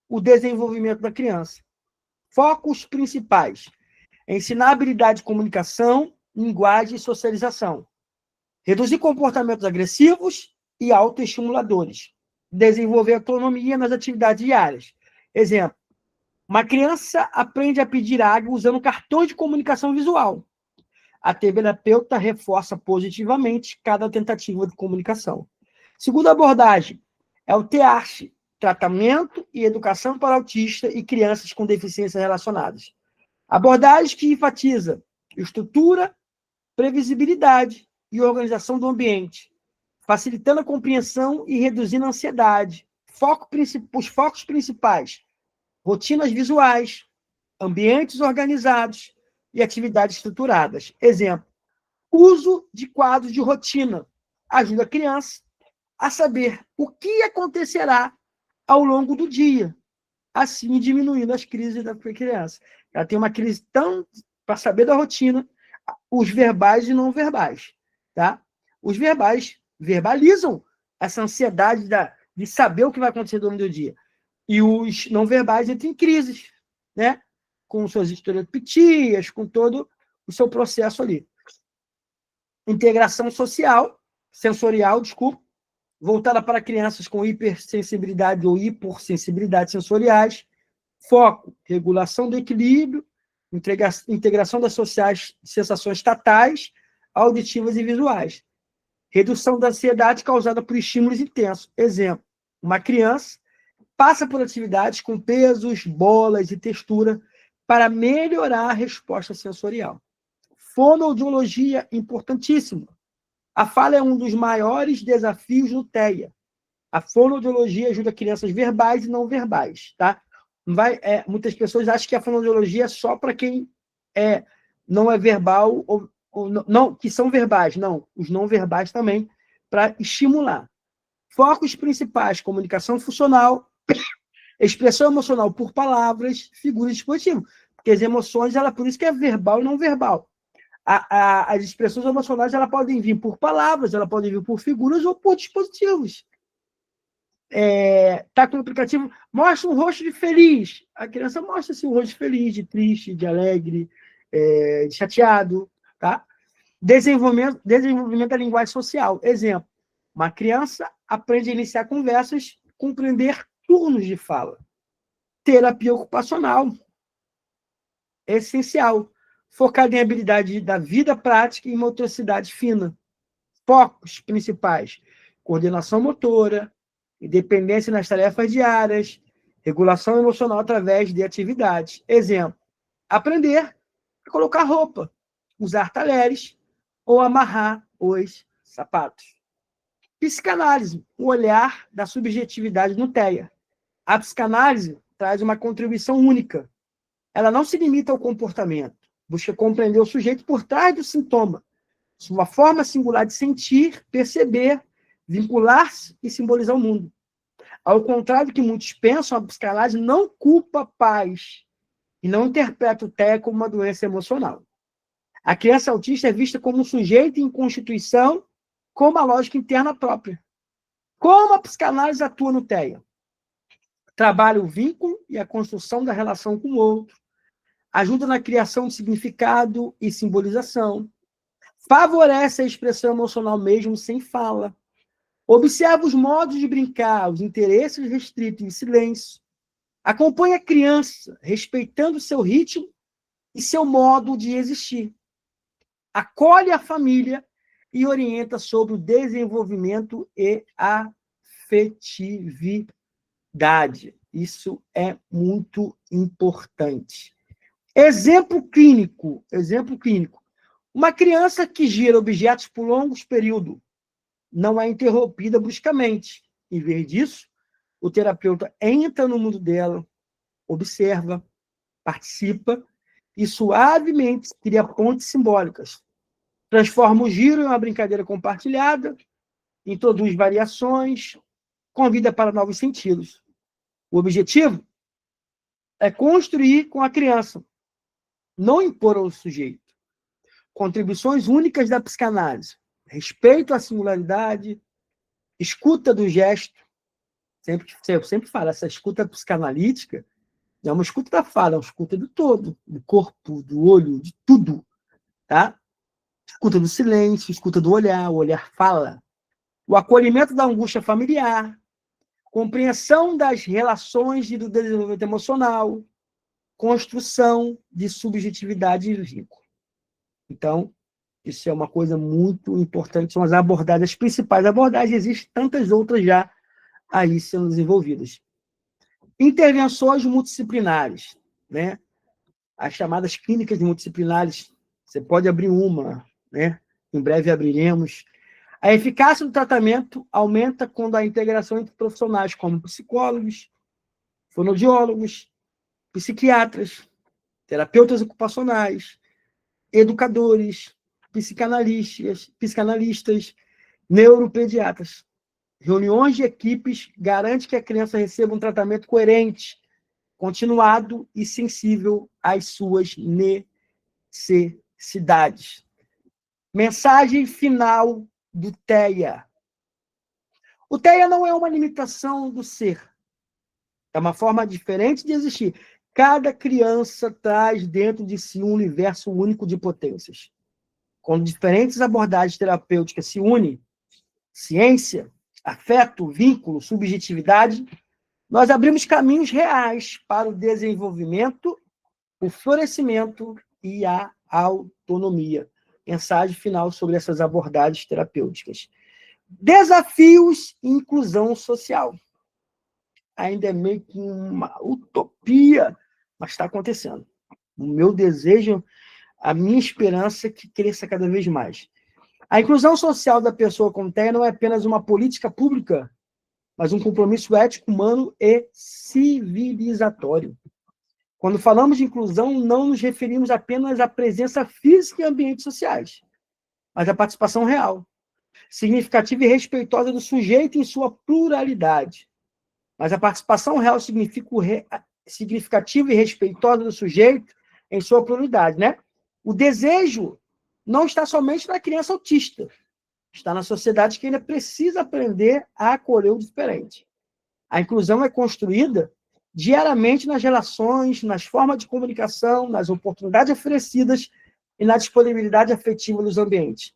o desenvolvimento da criança. Focos principais: ensinar habilidade de comunicação, linguagem e socialização. Reduzir comportamentos agressivos e autoestimuladores. Desenvolver autonomia nas atividades diárias. Exemplo: uma criança aprende a pedir água usando cartões de comunicação visual. A terapeuta reforça positivamente cada tentativa de comunicação. Segunda abordagem é o TEARCH, tratamento e educação para autistas e crianças com deficiências relacionadas. Abordagem que enfatiza estrutura, previsibilidade e organização do ambiente, facilitando a compreensão e reduzindo a ansiedade. Os focos principais: rotinas visuais, ambientes organizados e atividades estruturadas. Exemplo: uso de quadros de rotina ajuda a criança a saber o que acontecerá ao longo do dia, assim diminuindo as crises da criança. Ela tem uma crise tão para saber da rotina, os verbais e não verbais, tá? Os verbais verbalizam essa ansiedade de saber o que vai acontecer durante o dia. E os não verbais entram em crises, né? Com suas estereotipias, com todo o seu processo ali. Integração social, sensorial, desculpa, voltada para crianças com hipersensibilidade ou hipossensibilidade sensoriais. Foco, regulação do equilíbrio, integração das sensações tatais, auditivas e visuais. Redução da ansiedade causada por estímulos intensos. Exemplo, uma criança passa por atividades com pesos, bolas e textura para melhorar a resposta sensorial. Fonoaudiologia, importantíssimo. A fala é um dos maiores desafios no TEA. A fonoaudiologia ajuda crianças verbais e não verbais, tá? Muitas pessoas acham que a fonoaudiologia é só para quem não é verbal ou não, que são verbais. Não, os não verbais também, para estimular. Focos principais: comunicação funcional, expressão emocional por palavras, figuras de dispositivo. Porque as emoções, por isso que é verbal e não verbal. As expressões emocionais, elas podem vir por palavras, elas podem vir por figuras ou por dispositivos. Tá com o aplicativo, mostra um rosto de feliz. A criança mostra assim, um rosto de feliz, de triste, de alegre, de chateado. Tá? Desenvolvimento da linguagem social. Exemplo, uma criança aprende a iniciar conversas, compreender turnos de fala. Terapia ocupacional. Essencial. Focada em habilidade da vida prática e motricidade fina. Focos principais: coordenação motora, independência nas tarefas diárias, regulação emocional através de atividades. Exemplo, aprender a colocar roupa, usar talheres ou amarrar os sapatos. Psicanálise, o olhar da subjetividade no TEA. A psicanálise traz uma contribuição única. Ela não se limita ao comportamento, busca compreender o sujeito por trás do sintoma, sua forma singular de sentir, perceber, vincular-se e simbolizar o mundo. Ao contrário do que muitos pensam, a psicanálise não culpa pais e não interpreta o TEA como uma doença emocional. A criança autista é vista como um sujeito em constituição com uma lógica interna própria. Como a psicanálise atua no TEA? Trabalha o vínculo e a construção da relação com o outro, ajuda na criação de significado e simbolização, favorece a expressão emocional mesmo sem fala, observa os modos de brincar, os interesses restritos em silêncio, acompanha a criança, respeitando seu ritmo e seu modo de existir, acolhe a família e orienta sobre o desenvolvimento e afetividade. Isso é muito importante. Exemplo clínico. Uma criança que gira objetos por longos períodos não é interrompida bruscamente. Em vez disso, o terapeuta entra no mundo dela, observa, participa e suavemente cria pontes simbólicas. Transforma o giro em uma brincadeira compartilhada, introduz variações, convida para novos sentidos. O objetivo é construir com a criança, não impor ao sujeito. Contribuições únicas da psicanálise: respeito à singularidade, escuta do gesto. Eu sempre falo, essa escuta psicanalítica não é uma escuta da fala, é uma escuta do todo, do corpo, do olho, de tudo. Tá? Escuta do silêncio, escuta do olhar, o olhar fala. O acolhimento da angústia familiar, compreensão das relações e do desenvolvimento emocional, construção de subjetividade e vínculo. Então, isso é uma coisa muito importante, são as abordagens, as principais abordagens, existem tantas outras já aí sendo desenvolvidas. Intervenções multidisciplinares, né? As chamadas clínicas multidisciplinares, você pode abrir uma, né? Em breve abriremos. A eficácia do tratamento aumenta quando a integração entre profissionais como psicólogos, fonoaudiólogos, psiquiatras, terapeutas ocupacionais, educadores, psicanalistas, neuropediatras. Reuniões de equipes garantem que a criança receba um tratamento coerente, continuado e sensível às suas necessidades. Mensagem final do TEA. O TEA não é uma limitação do ser. É uma forma diferente de existir. Cada criança traz dentro de si um universo único de potências. Quando diferentes abordagens terapêuticas se unem, ciência, afeto, vínculo, subjetividade, nós abrimos caminhos reais para o desenvolvimento, o florescimento e a autonomia. Mensagem final sobre essas abordagens terapêuticas. Desafios e inclusão social. Ainda é meio que uma utopia, mas está acontecendo. O meu desejo, a minha esperança é que cresça cada vez mais. A inclusão social da pessoa com TEA não é apenas uma política pública, mas um compromisso ético, humano e civilizatório. Quando falamos de inclusão, não nos referimos apenas à presença física em ambientes sociais, mas à participação real, significativa e respeitosa do sujeito em sua pluralidade. Mas a participação real significativa e respeitosa do sujeito em sua pluralidade, né? O desejo não está somente na criança autista, está na sociedade que ainda precisa aprender a acolher o diferente. A inclusão é construída diariamente nas relações, nas formas de comunicação, nas oportunidades oferecidas e na disponibilidade afetiva dos ambientes.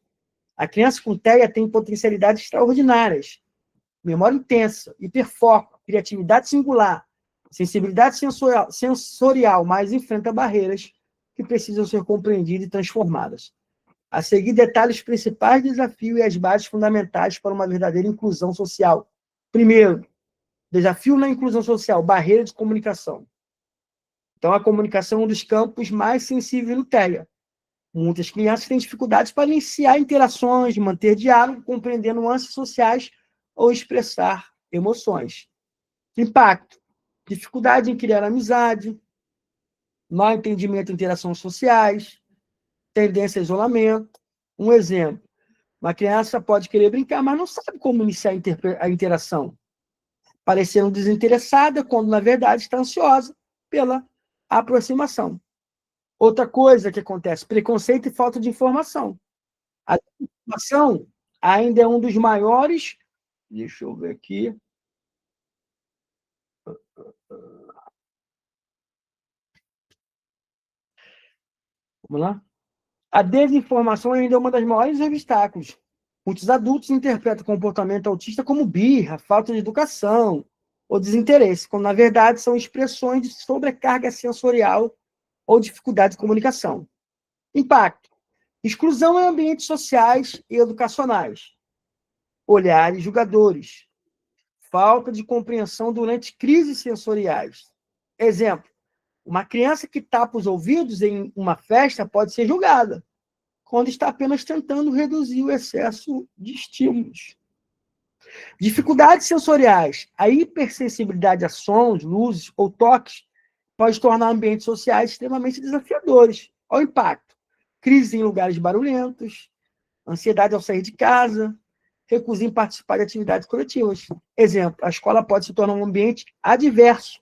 A criança com TEA tem potencialidades extraordinárias, memória intensa, hiperfoco, criatividade singular, sensibilidade sensorial, mas enfrenta barreiras que precisam ser compreendidas e transformadas. A seguir, detalhes principais do desafio e as bases fundamentais para uma verdadeira inclusão social. Primeiro, desafio na inclusão social, barreira de comunicação. Então, a comunicação é um dos campos mais sensíveis no TEA. Muitas crianças têm dificuldades para iniciar interações, manter diálogo, compreender nuances sociais ou expressar emoções. Impacto. Dificuldade em criar amizade, mau entendimento em interações sociais, tendência a isolamento. Um exemplo. Uma criança pode querer brincar, mas não sabe como iniciar a interação. Parecendo desinteressada, quando, na verdade, está ansiosa pela aproximação. Outra coisa que acontece, preconceito e falta de informação. A informação ainda é um dos maiores... Deixa eu ver aqui. Vamos lá? A desinformação ainda é uma das maiores obstáculos. Muitos adultos interpretam o comportamento autista como birra, falta de educação ou desinteresse, quando, na verdade, são expressões de sobrecarga sensorial ou dificuldade de comunicação. Impacto. Exclusão em ambientes sociais e educacionais. Olhares julgadores. Falta de compreensão durante crises sensoriais. Exemplo. Uma criança que tapa os ouvidos em uma festa pode ser julgada, quando está apenas tentando reduzir o excesso de estímulos. Dificuldades sensoriais. A hipersensibilidade a sons, luzes ou toques pode tornar ambientes sociais extremamente desafiadores. Olha o impacto. Crise em lugares barulhentos, ansiedade ao sair de casa, recusa em participar de atividades coletivas. Exemplo, a escola pode se tornar um ambiente adverso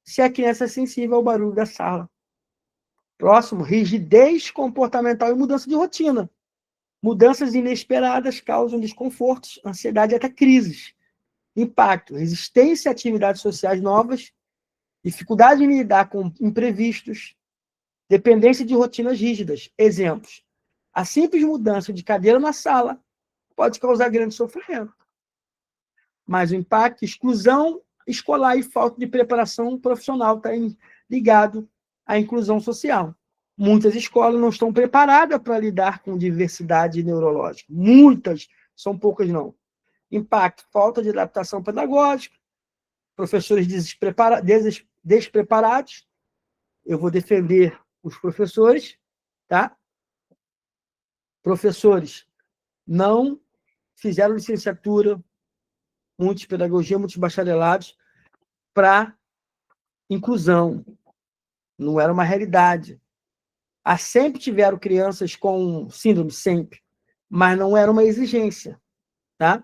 se a criança é sensível ao barulho da sala. Próximo, rigidez comportamental e mudança de rotina. Mudanças inesperadas causam desconfortos, ansiedade e até crises. Impacto, resistência a atividades sociais novas, dificuldade em lidar com imprevistos, dependência de rotinas rígidas. Exemplos, a simples mudança de cadeira na sala pode causar grande sofrimento. Mas o impacto, exclusão escolar e falta de preparação profissional está ligado à inclusão social. Muitas escolas não estão preparadas para lidar com diversidade neurológica. Muitas, são poucas não. Impacto, falta de adaptação pedagógica, professores despreparados. Eu vou defender os professores, tá? Professores não fizeram licenciatura, muitos pedagogia, muitos bacharelados, para inclusão. Não era uma realidade. Sempre tiveram crianças com síndrome, sempre, mas não era uma exigência, tá?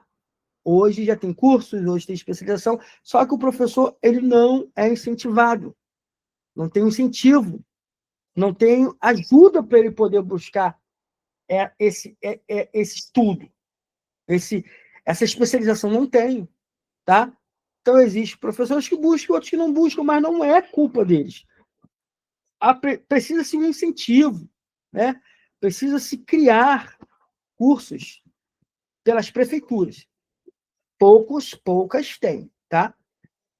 Hoje já tem cursos, hoje tem especialização, só que o professor ele não é incentivado, não tem incentivo, não tem ajuda para ele poder buscar esse estudo, Essa especialização não tem, tá? Então, existem professores que buscam, outros que não buscam, mas não é culpa deles. Precisa-se um incentivo, né? Precisa-se criar cursos pelas prefeituras. Poucas têm, tá?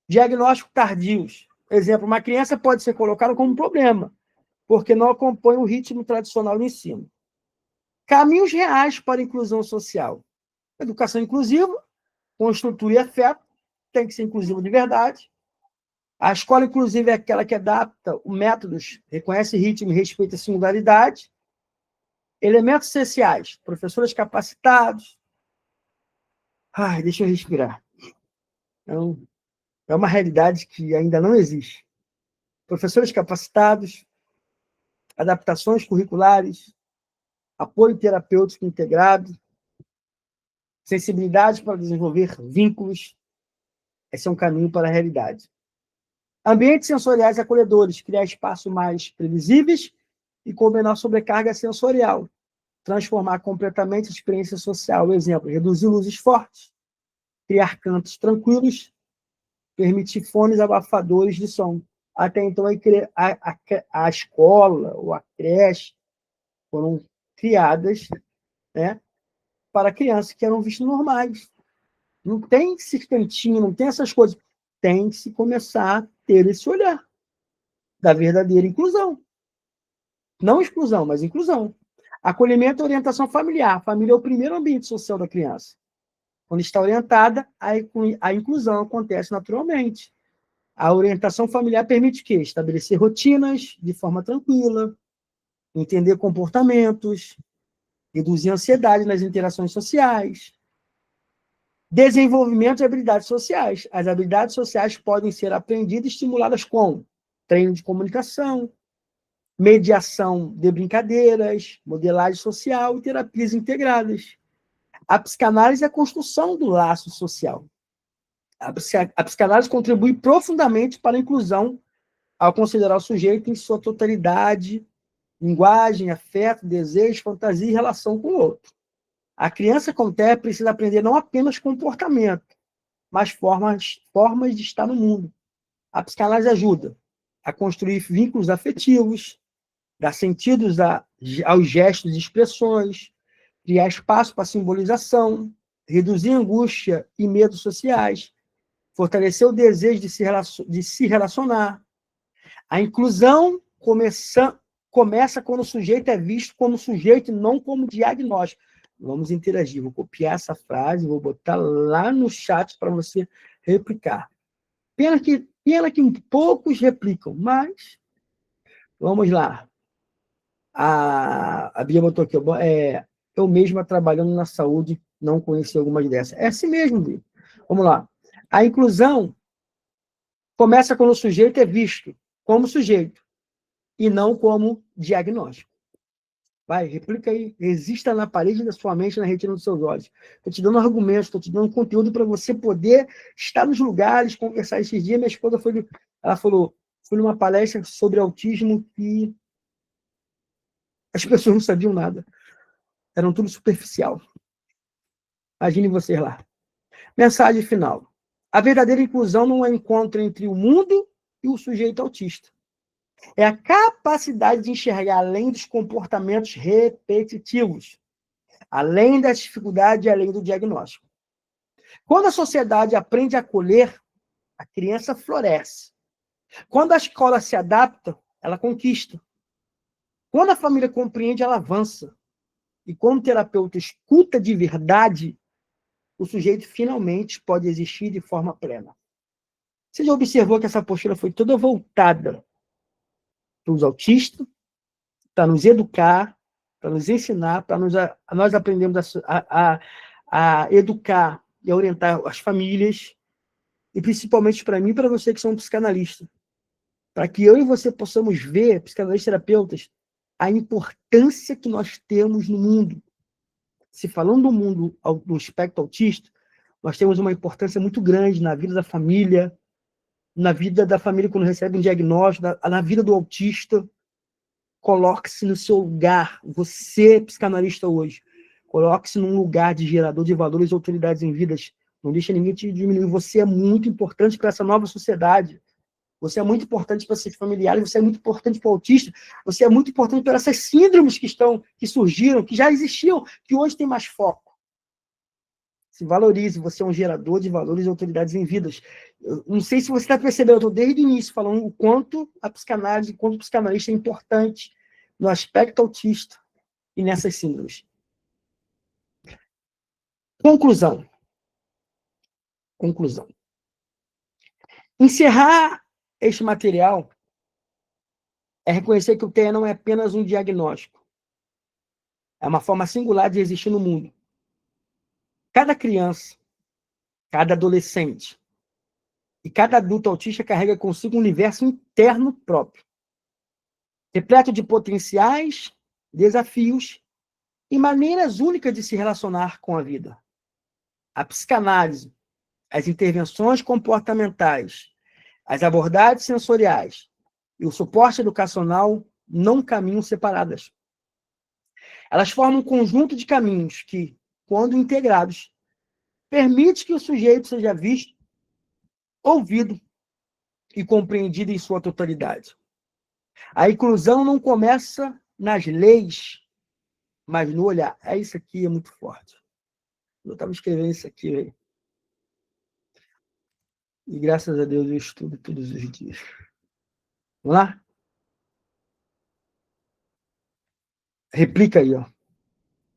Diagnóstico tardios. Exemplo, uma criança pode ser colocada como problema, porque não acompanha o ritmo tradicional do ensino. Caminhos reais para a inclusão social. Educação inclusiva, com estrutura e afeto, tem que ser inclusiva de verdade. A escola inclusiva é aquela que adapta os métodos, reconhece ritmo e respeita a singularidade. Elementos essenciais, professores capacitados. Ai, deixa eu respirar. Então, é uma realidade que ainda não existe. Professores capacitados, adaptações curriculares, apoio terapêutico integrado, sensibilidade para desenvolver vínculos. Esse é um caminho para a realidade. Ambientes sensoriais acolhedores, criar espaços mais previsíveis e com menor sobrecarga sensorial. Transformar completamente a experiência social. Exemplo, reduzir luzes fortes, criar cantos tranquilos, permitir fones abafadores de som. Até então, a escola ou a creche foram criadas, né, para crianças que eram vistas normais. Não tem esse cantinho, não tem essas coisas. Tem que se começar a ter esse olhar da verdadeira inclusão. Não exclusão, mas inclusão. Acolhimento e orientação familiar. A família é o primeiro ambiente social da criança. Quando está orientada, a inclusão acontece naturalmente. A orientação familiar permite o quê? Estabelecer rotinas de forma tranquila, entender comportamentos, reduzir a ansiedade nas interações sociais. Desenvolvimento de habilidades sociais. As habilidades sociais podem ser aprendidas e estimuladas com treino de comunicação, mediação de brincadeiras, modelagem social e terapias integradas. A psicanálise é a construção do laço social. A psicanálise contribui profundamente para a inclusão ao considerar o sujeito em sua totalidade, linguagem, afeto, desejo, fantasia e relação com o outro. A criança com TEA precisa aprender não apenas comportamento, mas formas de estar no mundo. A psicanálise ajuda a construir vínculos afetivos, dar sentidos aos gestos e expressões, criar espaço para simbolização, reduzir angústia e medos sociais, fortalecer o desejo de se relacionar. A inclusão começa quando o sujeito é visto como sujeito e não como diagnóstico. Vamos interagir. Vou copiar essa frase, vou botar lá no chat para você replicar. Pena que poucos replicam, mas vamos lá. A Bia botou aqui, eu mesma trabalhando na saúde, não conheci algumas dessas. É assim mesmo, Bia. Vamos lá. A inclusão começa quando o sujeito é visto como sujeito e não como diagnóstico. Vai, replica aí. Resista na parede da sua mente, na retina dos seus olhos. Estou te dando argumentos, estou te dando conteúdo para você poder estar nos lugares, conversar. Esses dias, minha esposa ela falou, fui numa palestra sobre autismo e as pessoas não sabiam nada. Eram tudo superficial. Imagine vocês lá. Mensagem final. A verdadeira inclusão não é um encontro entre o mundo e o sujeito autista. É a capacidade de enxergar além dos comportamentos repetitivos, além das dificuldades e além do diagnóstico. Quando a sociedade aprende a acolher, a criança floresce. Quando a escola se adapta, ela conquista. Quando a família compreende, ela avança. E quando o terapeuta escuta de verdade, o sujeito finalmente pode existir de forma plena. Você já observou que essa postura foi toda voltada para os autistas, para nos educar, para nos ensinar, para nós aprendermos a educar e a orientar as famílias, e principalmente para mim e para você que são psicanalistas, para que eu e você possamos ver, psicanalistas terapeutas, a importância que nós temos no mundo. Se falando do mundo do espectro autista, nós temos uma importância muito grande na vida da família, na vida da família quando recebe um diagnóstico, na vida do autista. Coloque-se no seu lugar, você, psicanalista hoje. Coloque-se num lugar de gerador de valores e autoridades em vidas. Não deixa ninguém te diminuir. Você é muito importante para essa nova sociedade. Você é muito importante para seus familiares, você é muito importante para o autista, você é muito importante para essas síndromes que surgiram, que já existiam, que hoje tem mais foco. Se valorize, você é um gerador de valores e autoridades em vidas. Eu não sei se você está percebendo, eu estou desde o início falando o quanto a psicanálise, o quanto o psicanalista é importante no aspecto autista e nessas síndromes. Conclusão. Encerrar este material é reconhecer que o TEA não é apenas um diagnóstico. É uma forma singular de existir no mundo. Cada criança, cada adolescente e cada adulto autista carrega consigo um universo interno próprio, repleto de potenciais, desafios e maneiras únicas de se relacionar com a vida. A psicanálise, as intervenções comportamentais, as abordagens sensoriais e o suporte educacional não caminham separadas. Elas formam um conjunto de caminhos que, quando integrados, permite que o sujeito seja visto, ouvido e compreendido em sua totalidade. A inclusão não começa nas leis, mas no olhar. Isso aqui é muito forte. Eu estava escrevendo isso aqui, velho. E graças a Deus eu estudo todos os dias. Vamos lá? Replica aí, ó.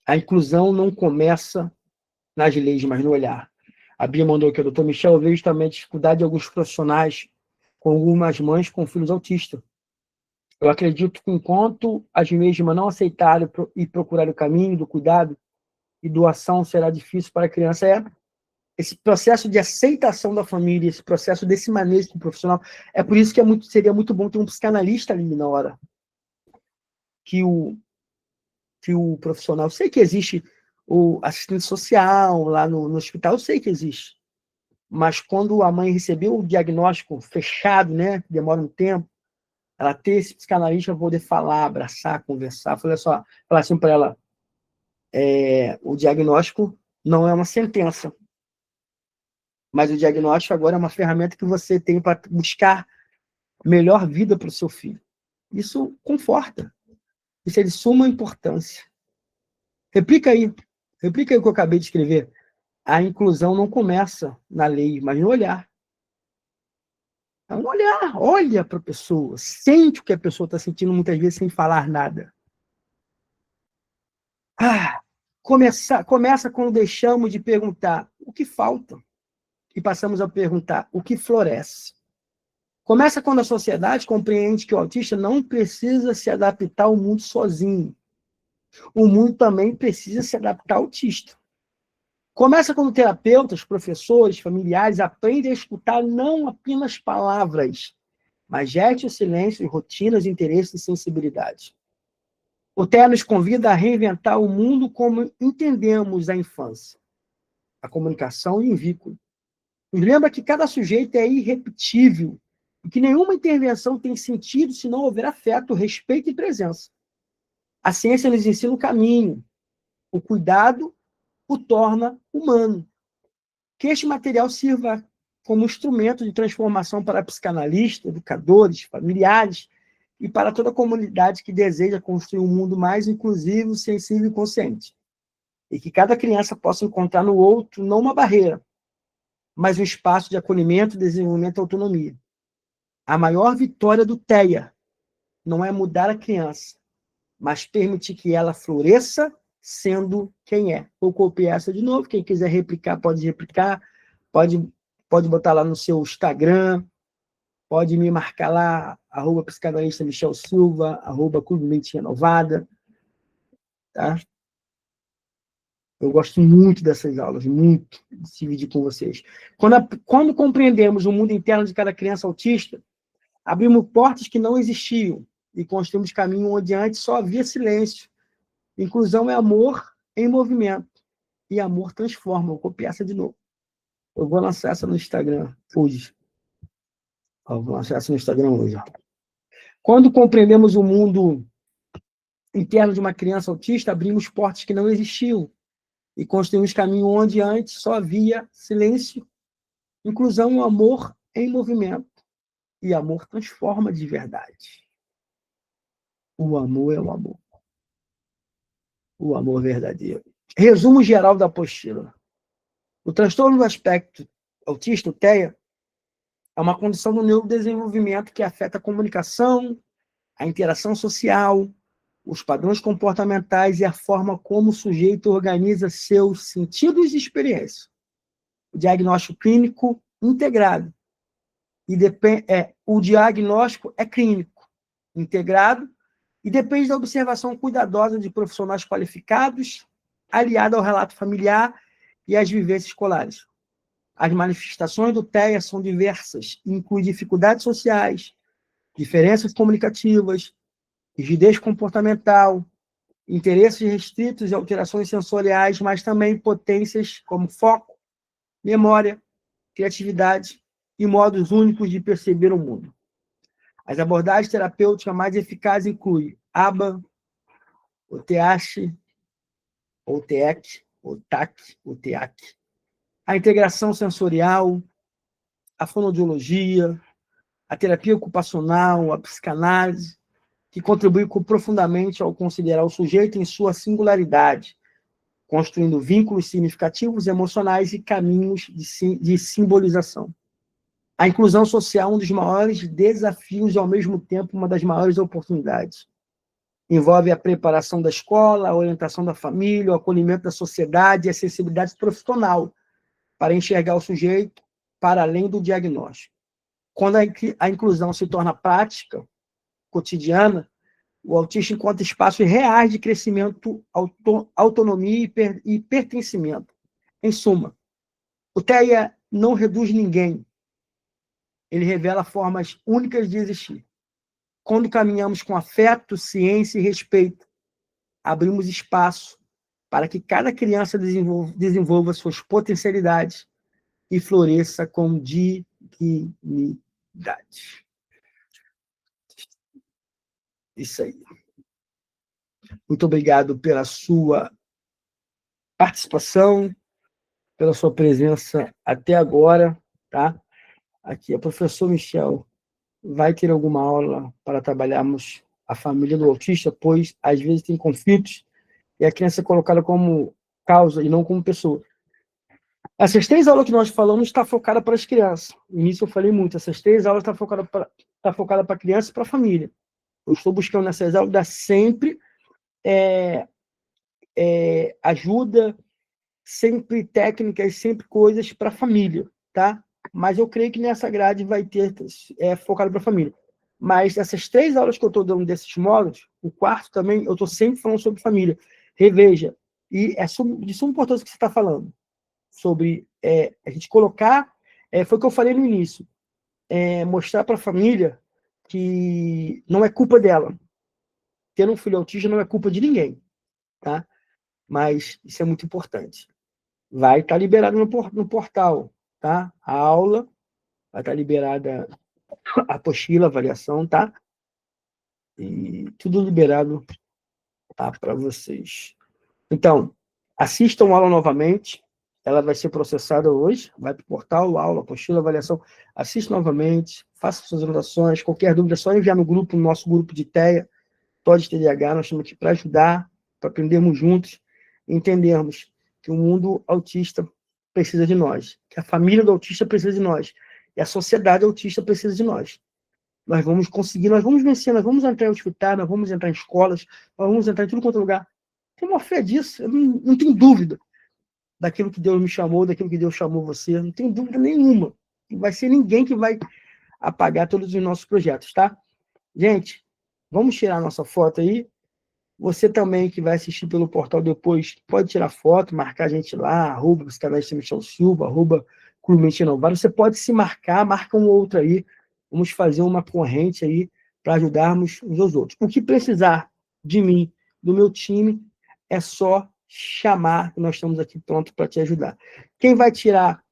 A inclusão não começa nas leis, mas no olhar. A Bia mandou aqui, doutor Michel, eu vejo também a dificuldade de alguns profissionais com algumas mães com filhos autistas. Eu acredito que enquanto as mesmas não aceitarem e procurarem o caminho do cuidado e doação, será difícil para a criança. Esse processo de aceitação da família, esse processo desse manejo profissional, é por isso que seria muito bom ter um psicanalista ali na hora. Que o profissional, eu sei que existe o assistente social lá no hospital, eu sei que existe. Mas quando a mãe recebeu o diagnóstico fechado, né, demora um tempo, ela ter esse psicanalista poder falar, abraçar, conversar, falar assim para ela, o diagnóstico não é uma sentença, mas o diagnóstico agora é uma ferramenta que você tem para buscar melhor vida para o seu filho. Isso conforta. Isso é de suma importância. Replica aí o que eu acabei de escrever. A inclusão não começa na lei, mas no olhar. É um olhar, olha para a pessoa, sente o que a pessoa está sentindo muitas vezes sem falar nada. Começa quando deixamos de perguntar o que falta e passamos a perguntar o que floresce. Começa quando a sociedade compreende que o autista não precisa se adaptar ao mundo sozinho. O mundo também precisa se adaptar ao autista. Começa quando terapeutas, professores, familiares aprendem a escutar não apenas palavras, mas gestos, silêncio, rotinas, interesses e sensibilidade. O TEA nos convida a reinventar o mundo como entendemos a infância, a comunicação e o vínculo. Nos lembra que cada sujeito é irrepetível e que nenhuma intervenção tem sentido se não houver afeto, respeito e presença. A ciência nos ensina o caminho. O cuidado o torna humano. Que este material sirva como instrumento de transformação para psicanalistas, educadores, familiares e para toda a comunidade que deseja construir um mundo mais inclusivo, sensível e consciente. E que cada criança possa encontrar no outro não uma barreira, mas um espaço de acolhimento, desenvolvimento e autonomia. A maior vitória do TEA não é mudar a criança, mas permitir que ela floresça sendo quem é. Vou copiar essa de novo, quem quiser replicar, pode botar lá no seu Instagram, pode me marcar lá, @psicanalista Michel Silva, @Clube Mente Renovada, tá? Eu gosto muito dessas aulas, muito de se dividir com vocês. Quando compreendemos o mundo interno de cada criança autista, abrimos portas que não existiam e construímos caminho onde antes só havia silêncio. Inclusão é amor em movimento. E amor transforma. Vou copiar essa de novo. Eu vou lançar essa no Instagram hoje. Vou lançar essa no Instagram hoje. Quando compreendemos o mundo interno de uma criança autista, abrimos portas que não existiam e construímos caminho onde antes só havia silêncio, inclusão e amor em movimento. E amor transforma de verdade. O amor é o amor. O amor verdadeiro. Resumo geral da apostila. O transtorno do aspecto autista, o TEA, é uma condição do neurodesenvolvimento que afeta a comunicação, a interação social, os padrões comportamentais e a forma como o sujeito organiza seus sentidos e experiências. O diagnóstico clínico integrado. O diagnóstico é clínico, integrado, e depende da observação cuidadosa de profissionais qualificados, aliada ao relato familiar e às vivências escolares. As manifestações do TEA são diversas, incluem dificuldades sociais, diferenças comunicativas, rigidez comportamental, interesses restritos e alterações sensoriais, mas também potências como foco, memória, criatividade e modos únicos de perceber o mundo. As abordagens terapêuticas mais eficazes incluem ABA, o TEAC, ou TEAC, o TAC, o TEAC, a integração sensorial, a fonoaudiologia, a terapia ocupacional, a psicanálise, que contribui profundamente ao considerar o sujeito em sua singularidade, construindo vínculos significativos, emocionais e caminhos de simbolização. A inclusão social é um dos maiores desafios e, ao mesmo tempo, uma das maiores oportunidades. Envolve a preparação da escola, a orientação da família, o acolhimento da sociedade e a sensibilidade profissional para enxergar o sujeito para além do diagnóstico. Quando a inclusão se torna prática, cotidiana, o autista encontra espaços reais de crescimento, autonomia e pertencimento. Em suma, o TEA não reduz ninguém. Ele revela formas únicas de existir. Quando caminhamos com afeto, ciência e respeito, abrimos espaço para que cada criança desenvolva suas potencialidades e floresça com dignidade. Isso aí. Muito obrigado pela sua participação, pela sua presença até agora, tá? Aqui, o professor Michel vai ter alguma aula para trabalharmos a família do autista, pois, às vezes, tem conflitos e a criança é colocada como causa e não como pessoa. Essas 3 aulas que nós falamos estão focadas para as crianças. No início eu falei muito, essas 3 aulas estão focadas para a criança e para a família. Eu estou buscando nessas aulas dar sempre ajuda, sempre técnicas, sempre coisas para a família, tá? Mas eu creio que nessa grade vai ter focado para a família. Mas essas 3 aulas que eu estou dando desses módulos, o quarto também, eu estou sempre falando sobre família. Reveja. E é de suma importância o que você está falando. Sobre a gente colocar... foi o que eu falei no início. Mostrar para a família que não é culpa dela. Ter um filho autista não é culpa de ninguém, tá? Mas isso é muito importante. Vai estar liberado no portal, tá? A aula vai estar liberada, a apostila, a avaliação, tá? E tudo liberado, tá, para vocês. Então, assistam a aula novamente. Ela vai ser processada hoje. Vai para o portal, aula, apostila, avaliação. Assista novamente, faça suas anotações. Qualquer dúvida é só enviar no grupo, no nosso grupo de TEA, TOD TDAH. Nós estamos aqui para ajudar, para aprendermos juntos, entendermos que o mundo autista precisa de nós, que a família do autista precisa de nós, e a sociedade autista precisa de nós. Nós vamos conseguir, nós vamos vencer, nós vamos entrar em hospitais, nós vamos entrar em escolas, nós vamos entrar em tudo quanto é lugar. Tenho uma fé disso, eu não tenho dúvida daquilo que Deus me chamou, daquilo que Deus chamou você, não tenho dúvida nenhuma. Não vai ser ninguém que vai apagar todos os nossos projetos, tá? Gente, vamos tirar a nossa foto aí. Você também que vai assistir pelo portal depois, pode tirar foto, marcar a gente lá, @Michel Silva, @Clube Inovado. Você pode se marcar, marca um outro aí. Vamos fazer uma corrente aí para ajudarmos uns aos outros. O que precisar de mim, do meu time, é só chamar, que nós estamos aqui prontos para te ajudar. Quem vai tirar